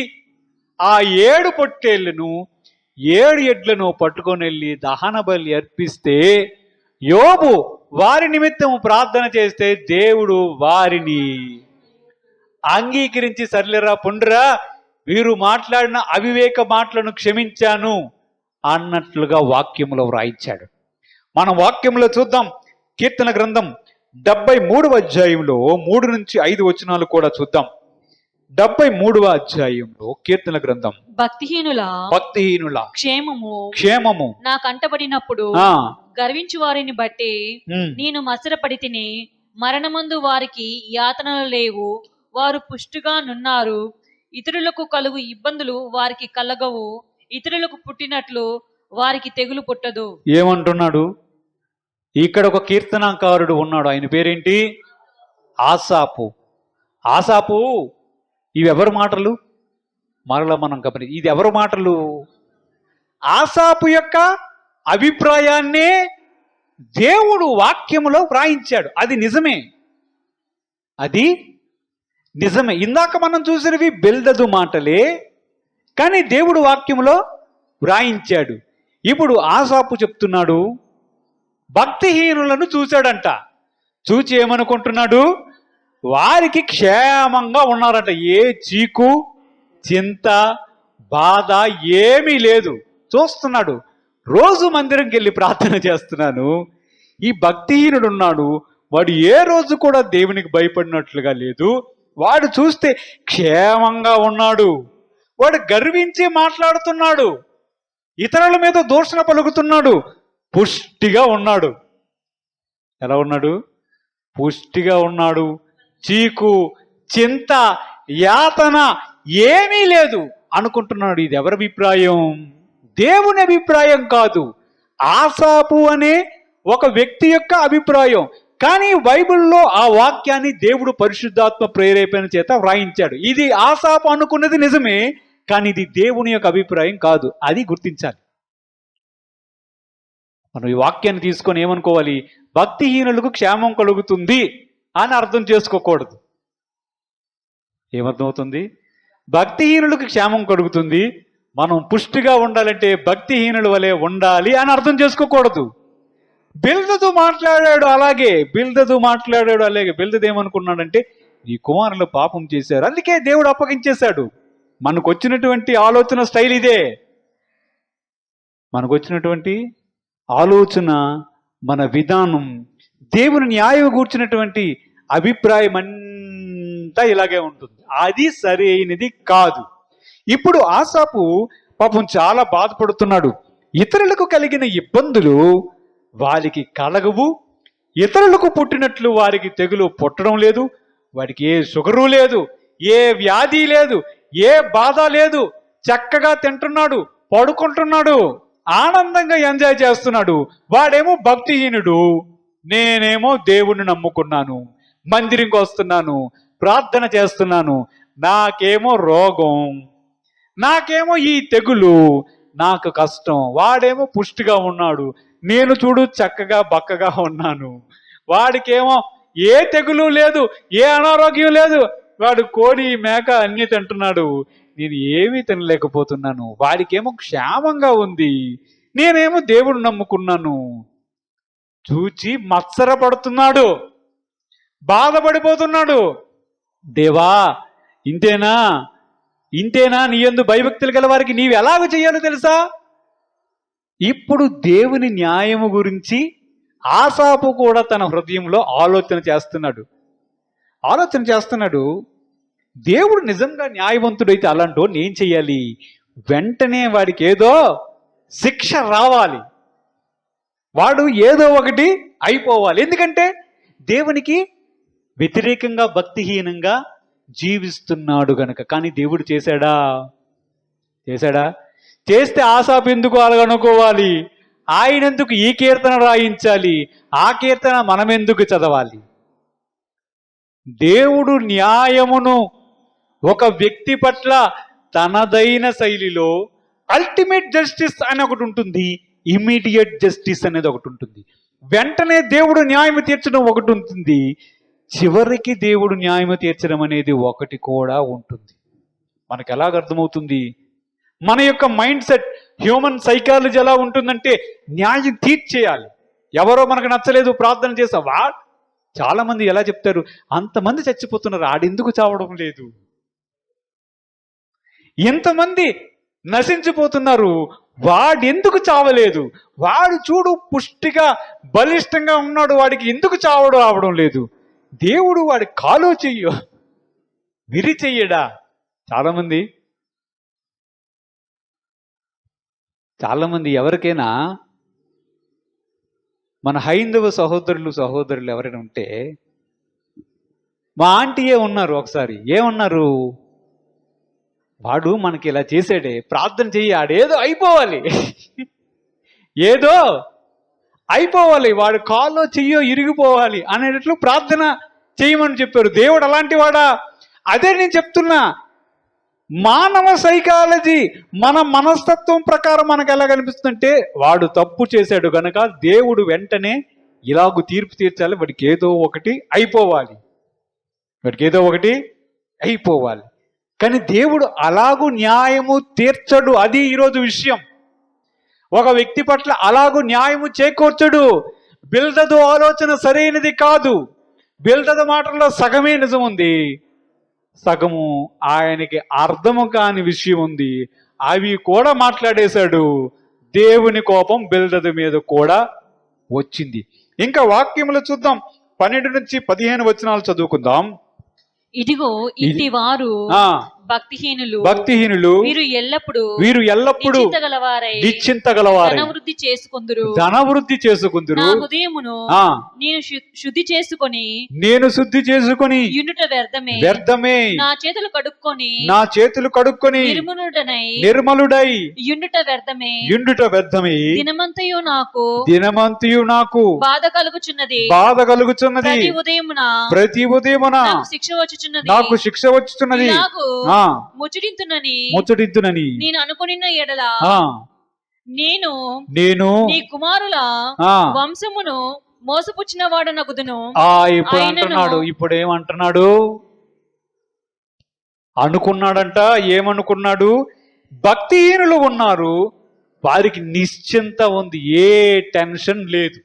ఆ 7 పొట్టేళ్లను 7 ఎడ్లను పట్టుకొని వెళ్ళి దహన బలి అర్పిస్తే, యోబు వారి నిమిత్తం ప్రార్థన చేస్తే దేవుడు వారిని అంగీకరించి, సర్లేరా పుండ్రా, వీరు మాట్లాడిన అవివేక మాటలను క్షమించాను అన్నట్లుగా వాక్యంలో వ్రాయించాడు. మనం వాక్యంలో చూద్దాం. కీర్తన గ్రంథం 73వ అధ్యాయంలో 3 నుంచి 5 వచనాలు కూడా చూద్దాం. 73వ అధ్యాయంలో కీర్తన గ్రంథం, భక్తిహీనుల క్షేమము నా కంటబడినప్పుడు గర్వించు వారిని బట్టి నేను మసరపడి తిని, మరణమందు వారికి యాతనలు లేవు, వారు పుష్టిగా నున్నారు. ఇతరులకు కలుగు ఇబ్బందులు వారికి కలగవు, ఇతరులకు పుట్టినట్లు వారికి తెగులు పుట్టదు. ఏమంటున్నాడు? ఇక్కడ ఒక కీర్తనాకారుడు ఉన్నాడు. ఆయన పేరేంటి? ఆసాపు. ఇవి ఎవరి మాటలు? మరలా మనం ఇది ఎవరి మాటలు? ఆసాపు యొక్క అభిప్రాయాన్నే దేవుడు వాక్యములో వ్రాయించాడు. అది నిజమే. ఇందాక మనం చూసినవి బిల్దదు మాటలే, కానీ దేవుడు వాక్యములో వ్రాయించాడు. ఇప్పుడు ఆసాపు చెప్తున్నాడు, భక్తిహీనులను చూశాడంట. చూచి ఏమనుకుంటున్నాడు? వారికి క్షేమంగా ఉన్నారంట. ఏ చీకు చింత బాధ ఏమీ లేదు. చూస్తున్నాడు, రోజు మందిరంకి వెళ్ళి ప్రార్థన చేస్తున్నాను. ఈ భక్తిహీనుడు ఉన్నాడు, వాడు ఏ రోజు కూడా దేవునికి భయపడినట్లుగా లేదు. వాడు చూస్తే క్షేమంగా ఉన్నాడు. వాడు గర్వించి మాట్లాడుతున్నాడు, ఇతరుల మీద దూషణ పలుకుతున్నాడు. పుష్టిగా ఉన్నాడు. ఎలా ఉన్నాడు? పుష్టిగా ఉన్నాడు. చీకు చింత యాతన ఏమీ లేదు అనుకుంటున్నాడు. ఇది ఎవరి అభిప్రాయం? దేవుని అభిప్రాయం కాదు, ఆసాపు అనే ఒక వ్యక్తి యొక్క అభిప్రాయం. కానీ బైబిల్లో ఆ వాక్యాన్ని దేవుడు పరిశుద్ధాత్మ ప్రేరేపణ చేత వ్రాయించాడు. ఇది ఆసాపు అనుకున్నది నిజమే, కానీ ఇది దేవుని యొక్క అభిప్రాయం కాదు. అది గుర్తించాలి. మనం ఈ వాక్యాన్ని తీసుకొని ఏమనుకోవాలి? భక్తిహీనులకు క్షేమం కలుగుతుంది అని అర్థం చేసుకోకూడదు. ఏమర్థమవుతుంది? భక్తిహీనులకు క్షేమం కలుగుతుంది, మనం పుష్టిగా ఉండాలంటే భక్తిహీనుల వలె ఉండాలి అని అర్థం చేసుకోకూడదు. బిల్దదు మాట్లాడాడు అలాగే. బిల్దదు ఏమనుకున్నాడంటే, నీ కుమారులు పాపం చేశారు, అందుకే దేవుడు అప్పగించేశాడు. మనకు వచ్చినటువంటి ఆలోచన స్టైల్ ఇదే. మనకు వచ్చినటువంటి ఆలోచన, మన విధానం, దేవుని న్యాయం కూర్చున్నటువంటి అభిప్రాయం అంతా ఇలాగే ఉంటుంది. అది సరైనది కాదు. ఇప్పుడు ఆసాపు పాపం చాలా బాధపడుతున్నాడు. ఇతరులకు కలిగిన ఇబ్బందులు వారికి కలగవు, ఇతరులకు పుట్టినట్లు వారికి తెగులు పుట్టడం లేదు. వాడికి ఏ షుగరు లేదు, ఏ వ్యాధి లేదు, ఏ బాధ లేదు. చక్కగా తింటున్నాడు, పడుకుంటున్నాడు, ఆనందంగా ఎంజాయ్ చేస్తున్నాడు. వాడేమో భక్తిహీనుడు, నేనేమో దేవుణ్ణి నమ్ముకున్నాను, మందిరంకి వస్తున్నాను, ప్రార్థన చేస్తున్నాను, నాకేమో రోగం, నాకేమో ఈ తెగులు, నాకు కష్టం. వాడేమో పుష్టిగా ఉన్నాడు, నేను చూడు చక్కగా బక్కగా ఉన్నాను. వాడికేమో ఏ తెగులు లేదు, ఏ అనారోగ్యం లేదు, వాడు కోడి మేక అన్ని తింటున్నాడు. నేను ఏమీ తినలేకపోతున్నాను, వాడికేమో క్షేమంగా ఉంది, నేనేమో దేవుడు నమ్ముకున్నాను. చూచి మత్సరపడుతున్నాడు, బాధపడిపోతున్నాడు. దేవా, ఇంతేనా ఇంతేనా నీ యందు భయభక్తులు గల వారికి నీవు ఎలాగ చేయాలో తెలుసా? ఇప్పుడు దేవుని న్యాయము గురించి ఆసాపు కూడా తన హృదయంలో ఆలోచన చేస్తున్నాడు. దేవుడు నిజంగా న్యాయవంతుడైతే అలాంటో నేను చెయ్యాలి, వెంటనే వాడికి ఏదో శిక్ష రావాలి, వాడు ఏదో ఒకటి అయిపోవాలి. ఎందుకంటే దేవునికి వ్యతిరేకంగా భక్తిహీనంగా జీవిస్తున్నాడు గనక. కానీ దేవుడు చేశాడా? చేస్తే ఆసాపు ఎందుకు అలాగనుకోవాలి? ఆయన ఎందుకు ఈ కీర్తన రాయించాలి? ఆ కీర్తన మనం ఎందుకు చదవాలి? దేవుడు న్యాయమును ఒక వ్యక్తి పట్ల తనదైన శైలిలో అల్టిమేట్ జస్టిస్ అని ఒకటి ఉంటుంది, ఇమ్మీడియట్ జస్టిస్ అనేది ఒకటి ఉంటుంది. వెంటనే దేవుడు న్యాయం తీర్చడం ఒకటి ఉంటుంది, చివరికి దేవుడు న్యాయం తీర్చడం అనేది ఒకటి కూడా ఉంటుంది. మనకు ఎలాగ అర్థమవుతుంది? మన యొక్క మైండ్ సెట్, హ్యూమన్ సైకాలజీ ఎలా ఉంటుందంటే న్యాయం తీర్చేయాలి. ఎవరో మనకు నచ్చలేదు, ప్రార్థన చేసావా? చాలా మంది ఎలా చెప్తారు, అంతమంది చచ్చిపోతున్నారు, ఆడెందుకు చావడం లేదు, ఎంతమంది నశించిపోతున్నారు, వాడెందుకు చావలేదు, వాడు చూడు పుష్టిగా బలిష్టంగా ఉన్నాడు, వాడికి ఎందుకు చావడం అవడం లేదు, దేవుడు వాడి కాలో చెయ్యో విరి చెయ్యడా? చాలామంది ఎవరికైనా మన హైందవ సహోదరులు ఎవరైనా ఉంటే, మా ఆంటీయే ఉన్నారు, ఒకసారి ఏమన్నారు, వాడు మనకి ఇలా చేసాడే, ప్రార్థన చెయ్యి, ఆడేదో అయిపోవాలి ఏదో అయిపోవాలి, వాడు కాల్లో చెయ్యో ఇరిగిపోవాలి అనేటట్లు ప్రార్థన చేయమని చెప్పారు. దేవుడు అలాంటి వాడా? అదే నేను చెప్తున్నా, మానవ సైకాలజీ, మన మనస్తత్వం ప్రకారం మనకు ఎలా కనిపిస్తుందంటే, వాడు తప్పు చేశాడు గనక దేవుడు వెంటనే ఇలాగూ తీర్పు తీర్చాలి, వాడికి ఏదో ఒకటి అయిపోవాలి. కానీ దేవుడు అలాగూ న్యాయము తీర్చడు. అది ఈరోజు విషయం. ఒక వ్యక్తి పట్ల అలాగూ న్యాయము చేకూర్చడు. బిల్దదు ఆలోచన సరైనది కాదు. బిల్దదు మాటల్లో సగమే నిజం ఉంది, సగము ఆయనకి అర్థము కాని విషయం ఉంది. అవి కూడా మాట్లాడేశాడు. దేవుని కోపం బిల్దదు మీద కూడా వచ్చింది. ఇంకా వాక్యములు చూద్దాం, 12 నుంచి 15 వచనాలు చదువుకుందాం. ఇదిగో ఇట్టి వారు భక్తిహీనులు వీరు ఎల్లప్పుడు నిశ్చింతగలవారై ధనవృద్ధి చేసుకుందురు. నా హృదయమును నేను శుద్ధి చేసుకొని యునుట వ్యర్థమే. నా చేతులు కడుక్కొని నిర్మలుడై యునుట వ్యర్థమే. దినమంతయు నాకు బాధ కలుగుచున్నది. ప్రతి ఉదయమున నాకు శిక్ష వచ్చుచున్నది. ముచ్చటింతునని నేను అనుకొనిన ఎడల నేను నీ కుమారుల వంశమును మోసపుచ్చిన వాడనగుదును. ఇప్పుడు ఏమంటున్నాడు? అనుకున్నాడంట. ఏమనుకున్నాడు? భక్తిహీనులు ఉన్నారు, వారికి నిశ్చింత ఉంది, ఏ టెన్షన్ లేదు.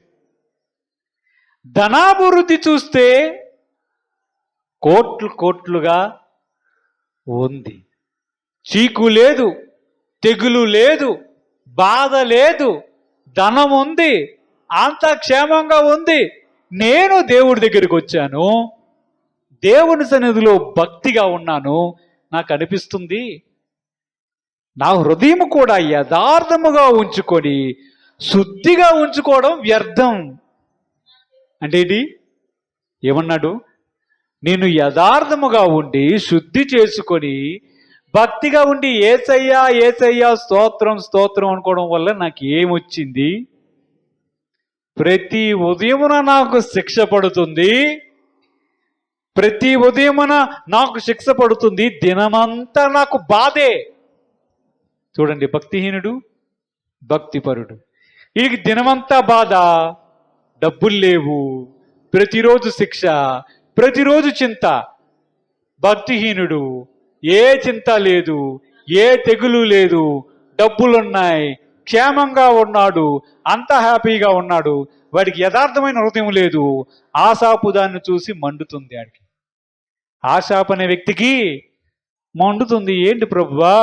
ధనాభివృద్ధి చూస్తే కోట్లుగా ఉంది, చీకు లేదు, తెగులు లేదు, బాధ లేదు, ధనం ఉంది, అంతా క్షేమంగా ఉంది. నేను దేవుడి దగ్గరికి వచ్చాను, దేవుని సన్నిధిలో భక్తిగా ఉన్నాను, నాకు అనిపిస్తుంది నా హృదయం కూడా యథార్థముగా ఉంచుకొని శుద్ధిగా ఉంచుకోవడం వ్యర్థం. అంటే ఇది ఏమన్నాడు? నేను యథార్థముగా ఉండి శుద్ధి చేసుకొని భక్తిగా ఉండి ఏసయ్యా స్తోత్రం అనుకోవడం వల్ల నాకు ఏమొచ్చింది? ప్రతి ఉదయమున నాకు శిక్ష పడుతుంది, దినమంతా నాకు బాధే. చూడండి, భక్తిహీనుడు భక్తిపరుడు, వీడికి దినమంతా బాధ, డబ్బులు లేవు, ప్రతిరోజు శిక్ష, ప్రతిరోజు చింత. భక్తిహీనుడు ఏ చింత లేదు, ఏ తెగులు లేదు, డబ్బులున్నాయి, క్షేమంగా ఉన్నాడు, అంత హ్యాపీగా ఉన్నాడు. వాడికి యథార్థమైన హృదయం లేదు. ఆసాపు దాన్ని చూసి మండుతుంది. ఆడికి ఆసాపు అనే వ్యక్తికి మండుతుంది. ఏంటి ప్రభువా,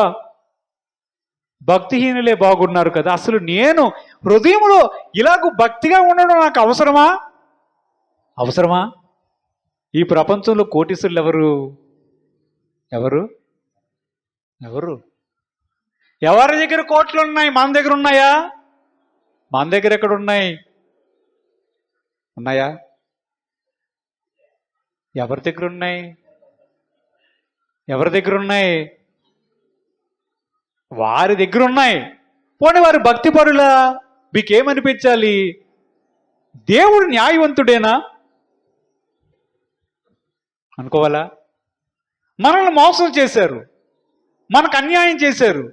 భక్తిహీనులే బాగున్నారు కదా, అసలు నేను హృదయంలో ఇలాగ భక్తిగా ఉండడం నాకు అవసరమా? అవసరమా? ఈ ప్రపంచంలో కోటీశ్వరులు ఎవరు? ఎవరు ఎవరు ఎవరి దగ్గర కోట్లు ఉన్నాయి? మన దగ్గర ఉన్నాయా? మన దగ్గర ఎక్కడ ఉన్నాయి? ఉన్నాయా? ఎవరి దగ్గర ఉన్నాయి? ఎవరి దగ్గర ఉన్నాయి? వారి దగ్గర ఉన్నాయి. పోనీ వారి భక్తి పరులా? మీకేమనిపించాలి? దేవుడు న్యాయవంతుడేనా అనుకోవాలా? మనల్ని మోసం చేశారు, మనకు అన్యాయం చేశారు,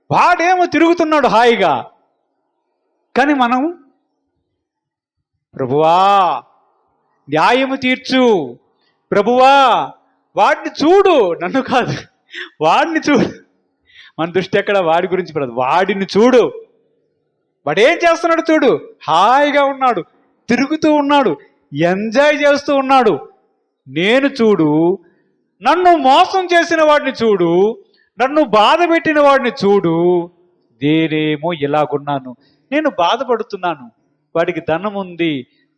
వాడేమో తిరుగుతున్నాడు హాయిగా. కానీ మనం, ప్రభువా న్యాయము తీర్చు, ప్రభువా వాడిని చూడు, నన్ను కాదు, వాడిని చూడు. మన దృష్టి ఎక్కడ వాడి గురించి పడదు, వాడిని చూడు, వాడేం చేస్తున్నాడు చూడు, హాయిగా ఉన్నాడు, తిరుగుతూ ఉన్నాడు, ఎంజాయ్ చేస్తూ ఉన్నాడు. నేను చూడు, నన్ను మోసం చేసిన వాడిని చూడు, నన్ను బాధ పెట్టిన వాడిని చూడు, నేనేమో ఇలాగున్నాను, నేను బాధపడుతున్నాను. వాడికి ధనం ఉంది,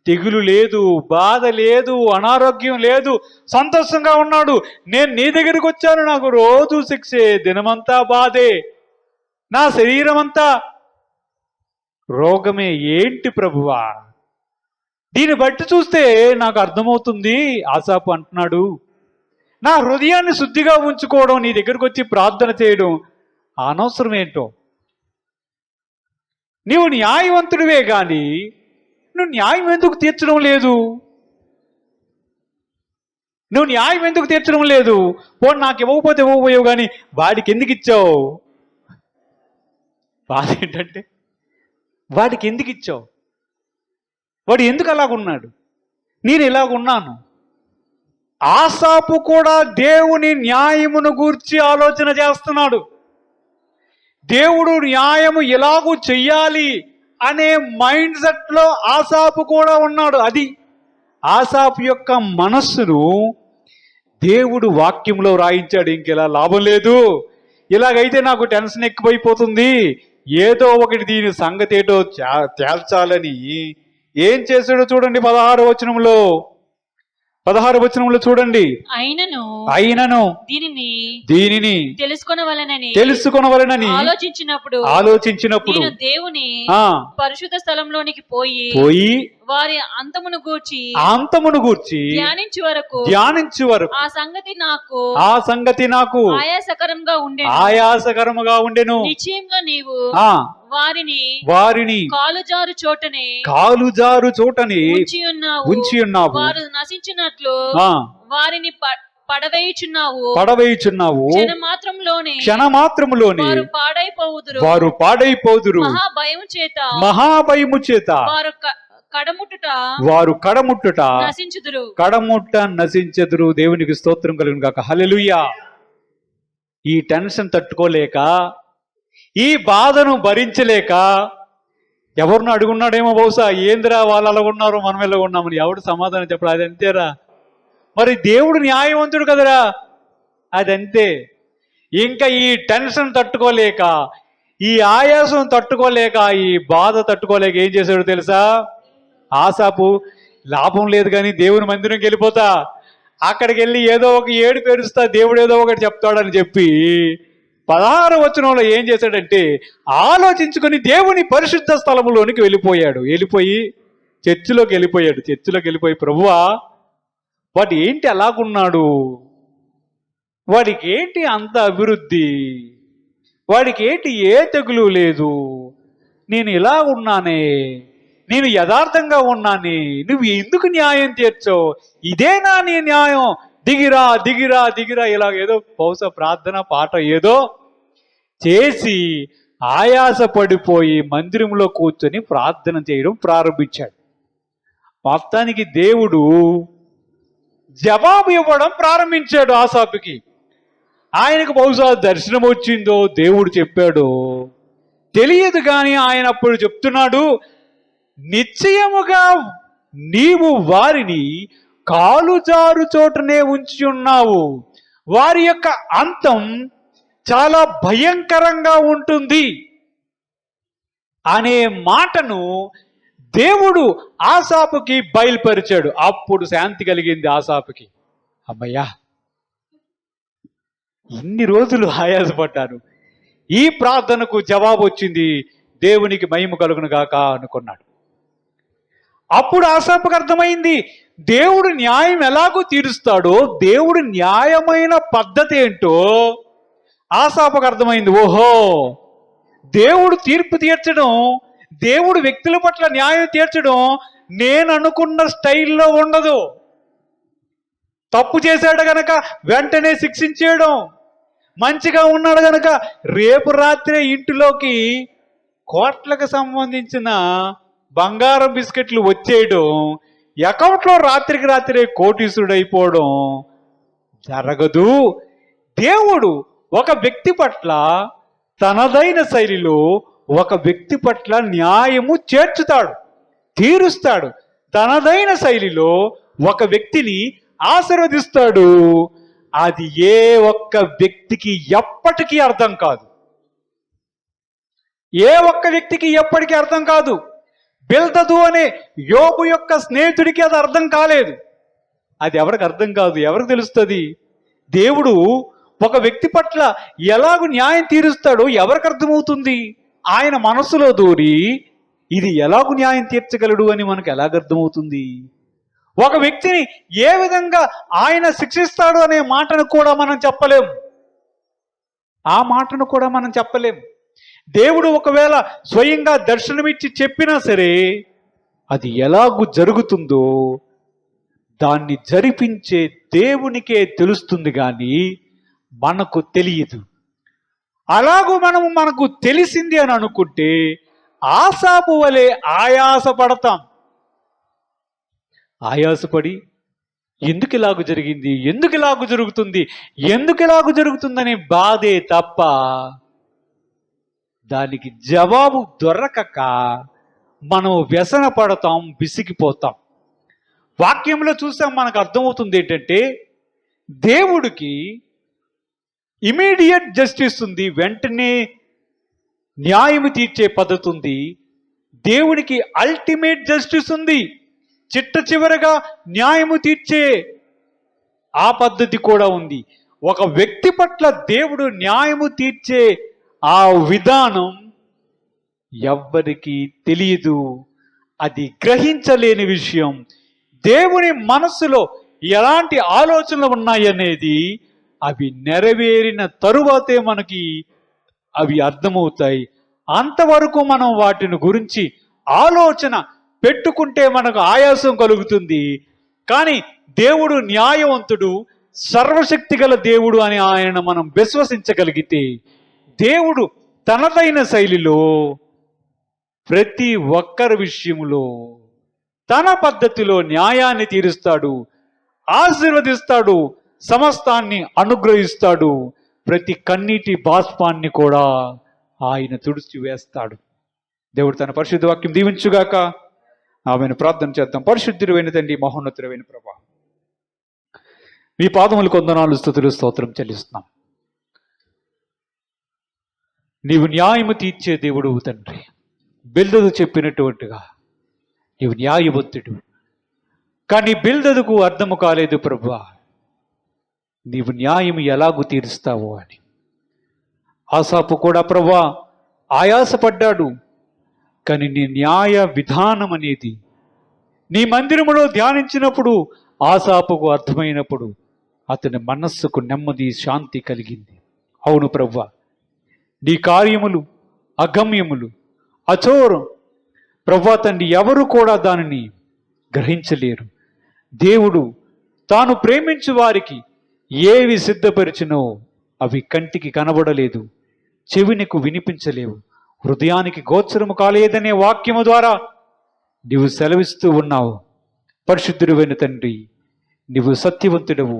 తెగులు లేదు, బాధ లేదు, అనారోగ్యం లేదు, సంతోషంగా ఉన్నాడు. నేను నీ దగ్గరికి వచ్చాను, నాకు రోజు శిక్షే, దినమంతా బాధే, నా శరీరం అంతా రోగమే. ఏంటి ప్రభువా? దీన్ని బట్టి చూస్తే నాకు అర్థమవుతుంది, ఆసాపు అంటున్నాడు, నా హృదయాన్ని శుద్ధిగా ఉంచుకోవడం, నీ దగ్గరకు వచ్చి ప్రార్థన చేయడం అనవసరం ఏంటో. నీవు న్యాయవంతుడివే కానీ నువ్వు న్యాయం ఎందుకు తీర్చడం లేదు? నువ్వు న్యాయం ఎందుకు తీర్చడం లేదు? పోనీ నాకు ఇవ్వకపోతే ఇవ్వకపోయావు, కానీ వాడికి ఎందుకు ఇచ్చావు? బాధ ఏంటంటే వాడికి ఎందుకు ఇచ్చావు? వాడు ఎందుకు అలాగున్నాడు? నేను ఇలాగున్నాను. ఆసాపు కూడా దేవుని న్యాయమును గూర్చి ఆలోచన చేస్తున్నాడు. దేవుడు న్యాయము ఎలాగూ చెయ్యాలి అనే మైండ్ సెట్లో ఆసాపు కూడా ఉన్నాడు. అది ఆసాపు యొక్క మనస్సును దేవుడు వాక్యంలో రాయించాడు. ఇంకెలా లాభం లేదు, ఇలాగైతే నాకు టెన్షన్ ఎక్కువైపోతుంది, ఏదో ఒకటి దీని సంగతి ఏటో తేల్చాలని ఏం చేశాడో చూడండి. 16వ వచనంలో చూడండి. అయినను దీనిని తెలుసుకొనవలెనని ఆలోచించినప్పుడు నేను దేవుని పరిశుద్ధ స్థలంలోనికి పోయి వారి అంతమును గూర్చి ధ్యానించు వరకు ఆ సంగతి నాకు ఆయాసకరముగా ఉండెను. నిశ్చయంగా నీవు వారిని కాలుజారు చోటని ఉంచి ఉన్నావు, వారు నశించినట్లు వారిని పడవేయుచున్నావు. క్షణమాత్రములోనే వారు పాడైపోదురు. మహాభయము చేత వారు కడముట్టుట నశించెదరు. దేవునికి స్తోత్రం కలుగును గాక. హల్లెలూయా. ఈ టెన్షన్ తట్టుకోలేక, ఈ బాధను భరించలేక ఎవరిని అడుగున్నాడేమో బహుశా, ఏందిరా వాళ్ళు అలా ఉన్నారు మనం ఎలా ఉన్నామని. ఎవడు సమాధానం చెప్పడు. అది అంతేరా, మరి దేవుడు న్యాయవంతుడు కదరా, అదంతే. ఇంకా ఈ టెన్షన్ తట్టుకోలేక, ఈ ఆయాసం తట్టుకోలేక, ఈ బాధ తట్టుకోలేక ఏం చేశాడు తెలుసా? ఆసాపు లాభం లేదు కానీ దేవుని మందిరంకి వెళ్ళిపోతా, అక్కడికి వెళ్ళి ఏదో ఒక ఏడు పేరుస్తా, దేవుడు ఏదో ఒకటి చెప్తాడని చెప్పి 16వ వచనంలో ఏం చేశాడంటే ఆలోచించుకొని దేవుని పరిశుద్ధ స్థలములోనికి వెళ్ళిపోయి చర్చిలోకి వెళ్ళిపోయి ప్రభువా వాడు ఏంటి అలాగున్నాడు, వాడికి ఏంటి అంత అభివృద్ధి, వాడికి ఏంటి ఏ తెగులు లేదు, నేను ఇలా ఉన్నానే, నేను యథార్థంగా ఉన్నానే, నువ్వు ఎందుకు న్యాయం తీర్చావు? ఇదేనా నీ న్యాయం? దిగిరా దిగిరా దిగిరా, ఇలా ఏదో బహుశా ప్రార్థన పాట ఏదో చేసి ఆయాస పడిపోయి మందిరంలో కూర్చొని ప్రార్థన చేయడం ప్రారంభించాడు. మొత్తానికి దేవుడు జవాబు ఇవ్వడం ప్రారంభించాడు ఆసాపుకి. ఆయనకు బహుశా దర్శనం వచ్చిందో దేవుడు చెప్పాడో తెలియదు, కానీ ఆయన అప్పుడు చెప్తున్నాడు, నిశ్చయముగా నీవు వారిని కాలు జారు చోటనే ఉంచి ఉన్నావు, వారి యొక్క అంతం చాలా భయంకరంగా ఉంటుంది అనే మాటను దేవుడు ఆసాపుకి బయలుపరిచాడు. అప్పుడు శాంతి కలిగింది ఆసాపుకి. అమ్మయ్యా, ఇన్ని రోజులు ఆయాసపడ్డాను, ఈ ప్రార్థనకు జవాబు వచ్చింది, దేవునికి మహిమ కలుగును గాక అనుకున్నాడు. అప్పుడు ఆసాపుకు అర్థమైంది, దేవుడు న్యాయం ఎలాగో తీరుస్తాడో, దేవుడు న్యాయమైన పద్ధతి ఏంటో ఆసాపుకు అర్థమైంది. ఓహో, దేవుడు తీర్పు తీర్చడం, దేవుడు వ్యక్తుల పట్ల న్యాయం తీర్చడం నేను అనుకున్న స్టైల్లో ఉండదు. తప్పు చేశాడు గనక వెంటనే శిక్షించేయడం, మంచిగా ఉన్నాడు గనక రేపు రాత్రే ఇంటిలోకి కోట్లకు సంబంధించిన బంగారం బిస్కెట్లు వచ్చేయడం, అకౌంట్లో రాత్రికి రాత్రే కోటీసుడైపోవడం జరగదు. దేవుడు ఒక వ్యక్తి పట్ల తనదైన శైలిలో ఒక వ్యక్తి పట్ల న్యాయము చేర్చుతాడు, తీరుస్తాడు. తనదైన శైలిలో ఒక వ్యక్తిని ఆశీర్వదిస్తాడు. అది ఏ ఒక్క వ్యక్తికి ఎప్పటికీ అర్థం కాదు. ఏ ఒక్క వ్యక్తికి ఎప్పటికీ అర్థం కాదు. బిల్దదు అనే యోబు యొక్క స్నేహితుడికి అది అర్థం కాలేదు. అది ఎవరికి అర్థం కాదు, ఎవరికి తెలుస్తుంది? దేవుడు ఒక వ్యక్తి పట్ల ఎలాగూ న్యాయం తీరుస్తాడో ఎవరికి అర్థమవుతుంది? ఆయన మనసులో దూరి ఇది ఎలాగూ న్యాయం తీర్చగలడు అని మనకు ఎలాగ అర్థమవుతుంది? ఒక వ్యక్తిని ఏ విధంగా ఆయన శిక్షిస్తాడు అనే మాటను కూడా మనం చెప్పలేం. ఆ మాటను కూడా మనం చెప్పలేం. దేవుడు ఒకవేళ స్వయంగా దర్శనమిచ్చి చెప్పినా సరే అది ఎలాగూ జరుగుతుందో దాన్ని జరిపించే దేవునికే తెలుస్తుంది, కానీ మనకు తెలియదు. అలాగూ మనకు తెలిసింది అని అనుకుంటే ఆసాపు వలె ఆయాసపడతాం. ఆయాసపడి ఎందుకు ఇలాగూ జరిగింది, ఎందుకు ఇలాగూ జరుగుతుంది, ఎందుకు ఇలాగూ జరుగుతుందనే బాధే తప్ప దానికి జవాబు దొరకక మనం వ్యసన పడతాం, విసిగిపోతాం. వాక్యంలో చూసాం, మనకు అర్థమవుతుంది ఏంటంటే దేవుడికి ఇమీడియట్ జస్టిస్ ఉంది, వెంటనే న్యాయం తీర్చే పద్ధతి ఉంది. దేవుడికి అల్టిమేట్ జస్టిస్ ఉంది, చిట్ట చివరగా న్యాయము తీర్చే ఆ పద్ధతి కూడా ఉంది. ఒక వ్యక్తి పట్ల దేవుడు న్యాయము తీర్చే ఆ విధానం ఎవ్వరికి తెలియదు, అది గ్రహించలేని విషయం. దేవుని మనస్సులో ఎలాంటి ఆలోచనలు ఉన్నాయనేది అవి నెరవేరిన తరువాతే మనకి అవి అర్థమవుతాయి. అంతవరకు మనం వాటిని గురించి ఆలోచన పెట్టుకుంటే మనకు ఆయాసం కలుగుతుంది. కానీ దేవుడు న్యాయవంతుడు, సర్వశక్తి గల దేవుడు అని ఆయన మనం విశ్వసించగలిగితే దేవుడు తనదైన శైలిలో ప్రతి ఒక్కరి విషయంలో తన పద్ధతిలో న్యాయాన్ని తీరుస్తాడు, ఆశీర్వదిస్తాడు, సమస్తాన్ని అనుగ్రహిస్తాడు. ప్రతి కన్నీటి బాష్పాన్ని కూడా ఆయన తుడిచి వేస్తాడు. దేవుడు తన పరిశుద్ధ వాక్యం దీవించుగాక. ఆమెను ప్రార్థన చేద్దాం. పరిశుద్ధుడైన తండ్రి, మహోన్నతుడైన ప్రభువా, మీ పాదములకు వందనాలు, స్తుతులు, స్తోత్రం చెల్లిస్తున్నాం. నీవు న్యాయము తీర్చే దేవుడు తండ్రి. బిల్దదు చెప్పినటువంటిగా నీవు న్యాయవంతుడు. కానీ బిల్దదుకు అర్థము కాలేదు ప్రభువా, నీవు న్యాయము ఎలాగూ తీరుస్తావు అని. ఆసాపు కూడా ప్రభువా ఆయాసపడ్డాడు. కానీ నీ న్యాయ విధానం అనేది నీ మందిరములో ధ్యానించినప్పుడు ఆసాపుకు అర్థమైనప్పుడు అతని మనస్సుకు నెమ్మది, శాంతి కలిగింది. అవును ప్రభువా, నీ కార్యములు అగమ్యములు, అచోరం ప్రభువా తండ్రి, ఎవరు కూడా దానిని గ్రహించలేరు. దేవుడు తాను ప్రేమించు వారికి ఏవి సిద్ధపరిచినో అవి కంటికి కనబడలేదు, చెవినికి వినిపించలేవు, హృదయానికి గోచరము కాలేదనే వాక్యము ద్వారా నీవు సెలవిస్తూ ఉన్నావు. పరిశుద్ధుడైన తండ్రి, నీవు సత్యవంతుడవు,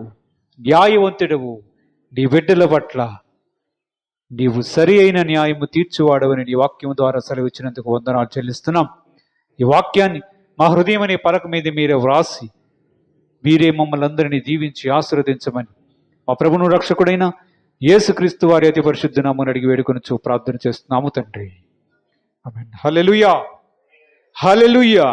న్యాయవంతుడవు, నీ బిడ్డల పట్ల నీవు సరి అయిన న్యాయము తీర్చువాడవని నీ వాక్యం ద్వారా సెలవిచ్చినందుకు వందనాలు చెల్లిస్తున్నాం. ఈ వాక్యాన్ని మా హృదయం అనే పలక మీద మీరే వ్రాసి మీరే మమ్మల్ని అందరినీ దీవించి ఆశీర్వదించమని మా ప్రభును రక్షకుడైన యేసుక్రీస్తు వారి అతి పరిశుద్ధ నామమున అడిగి వేడుకొనుచు ప్రార్థన చేస్తున్నాము తండ్రి. ఆమేన్. హల్లెలూయా, హల్లెలూయా.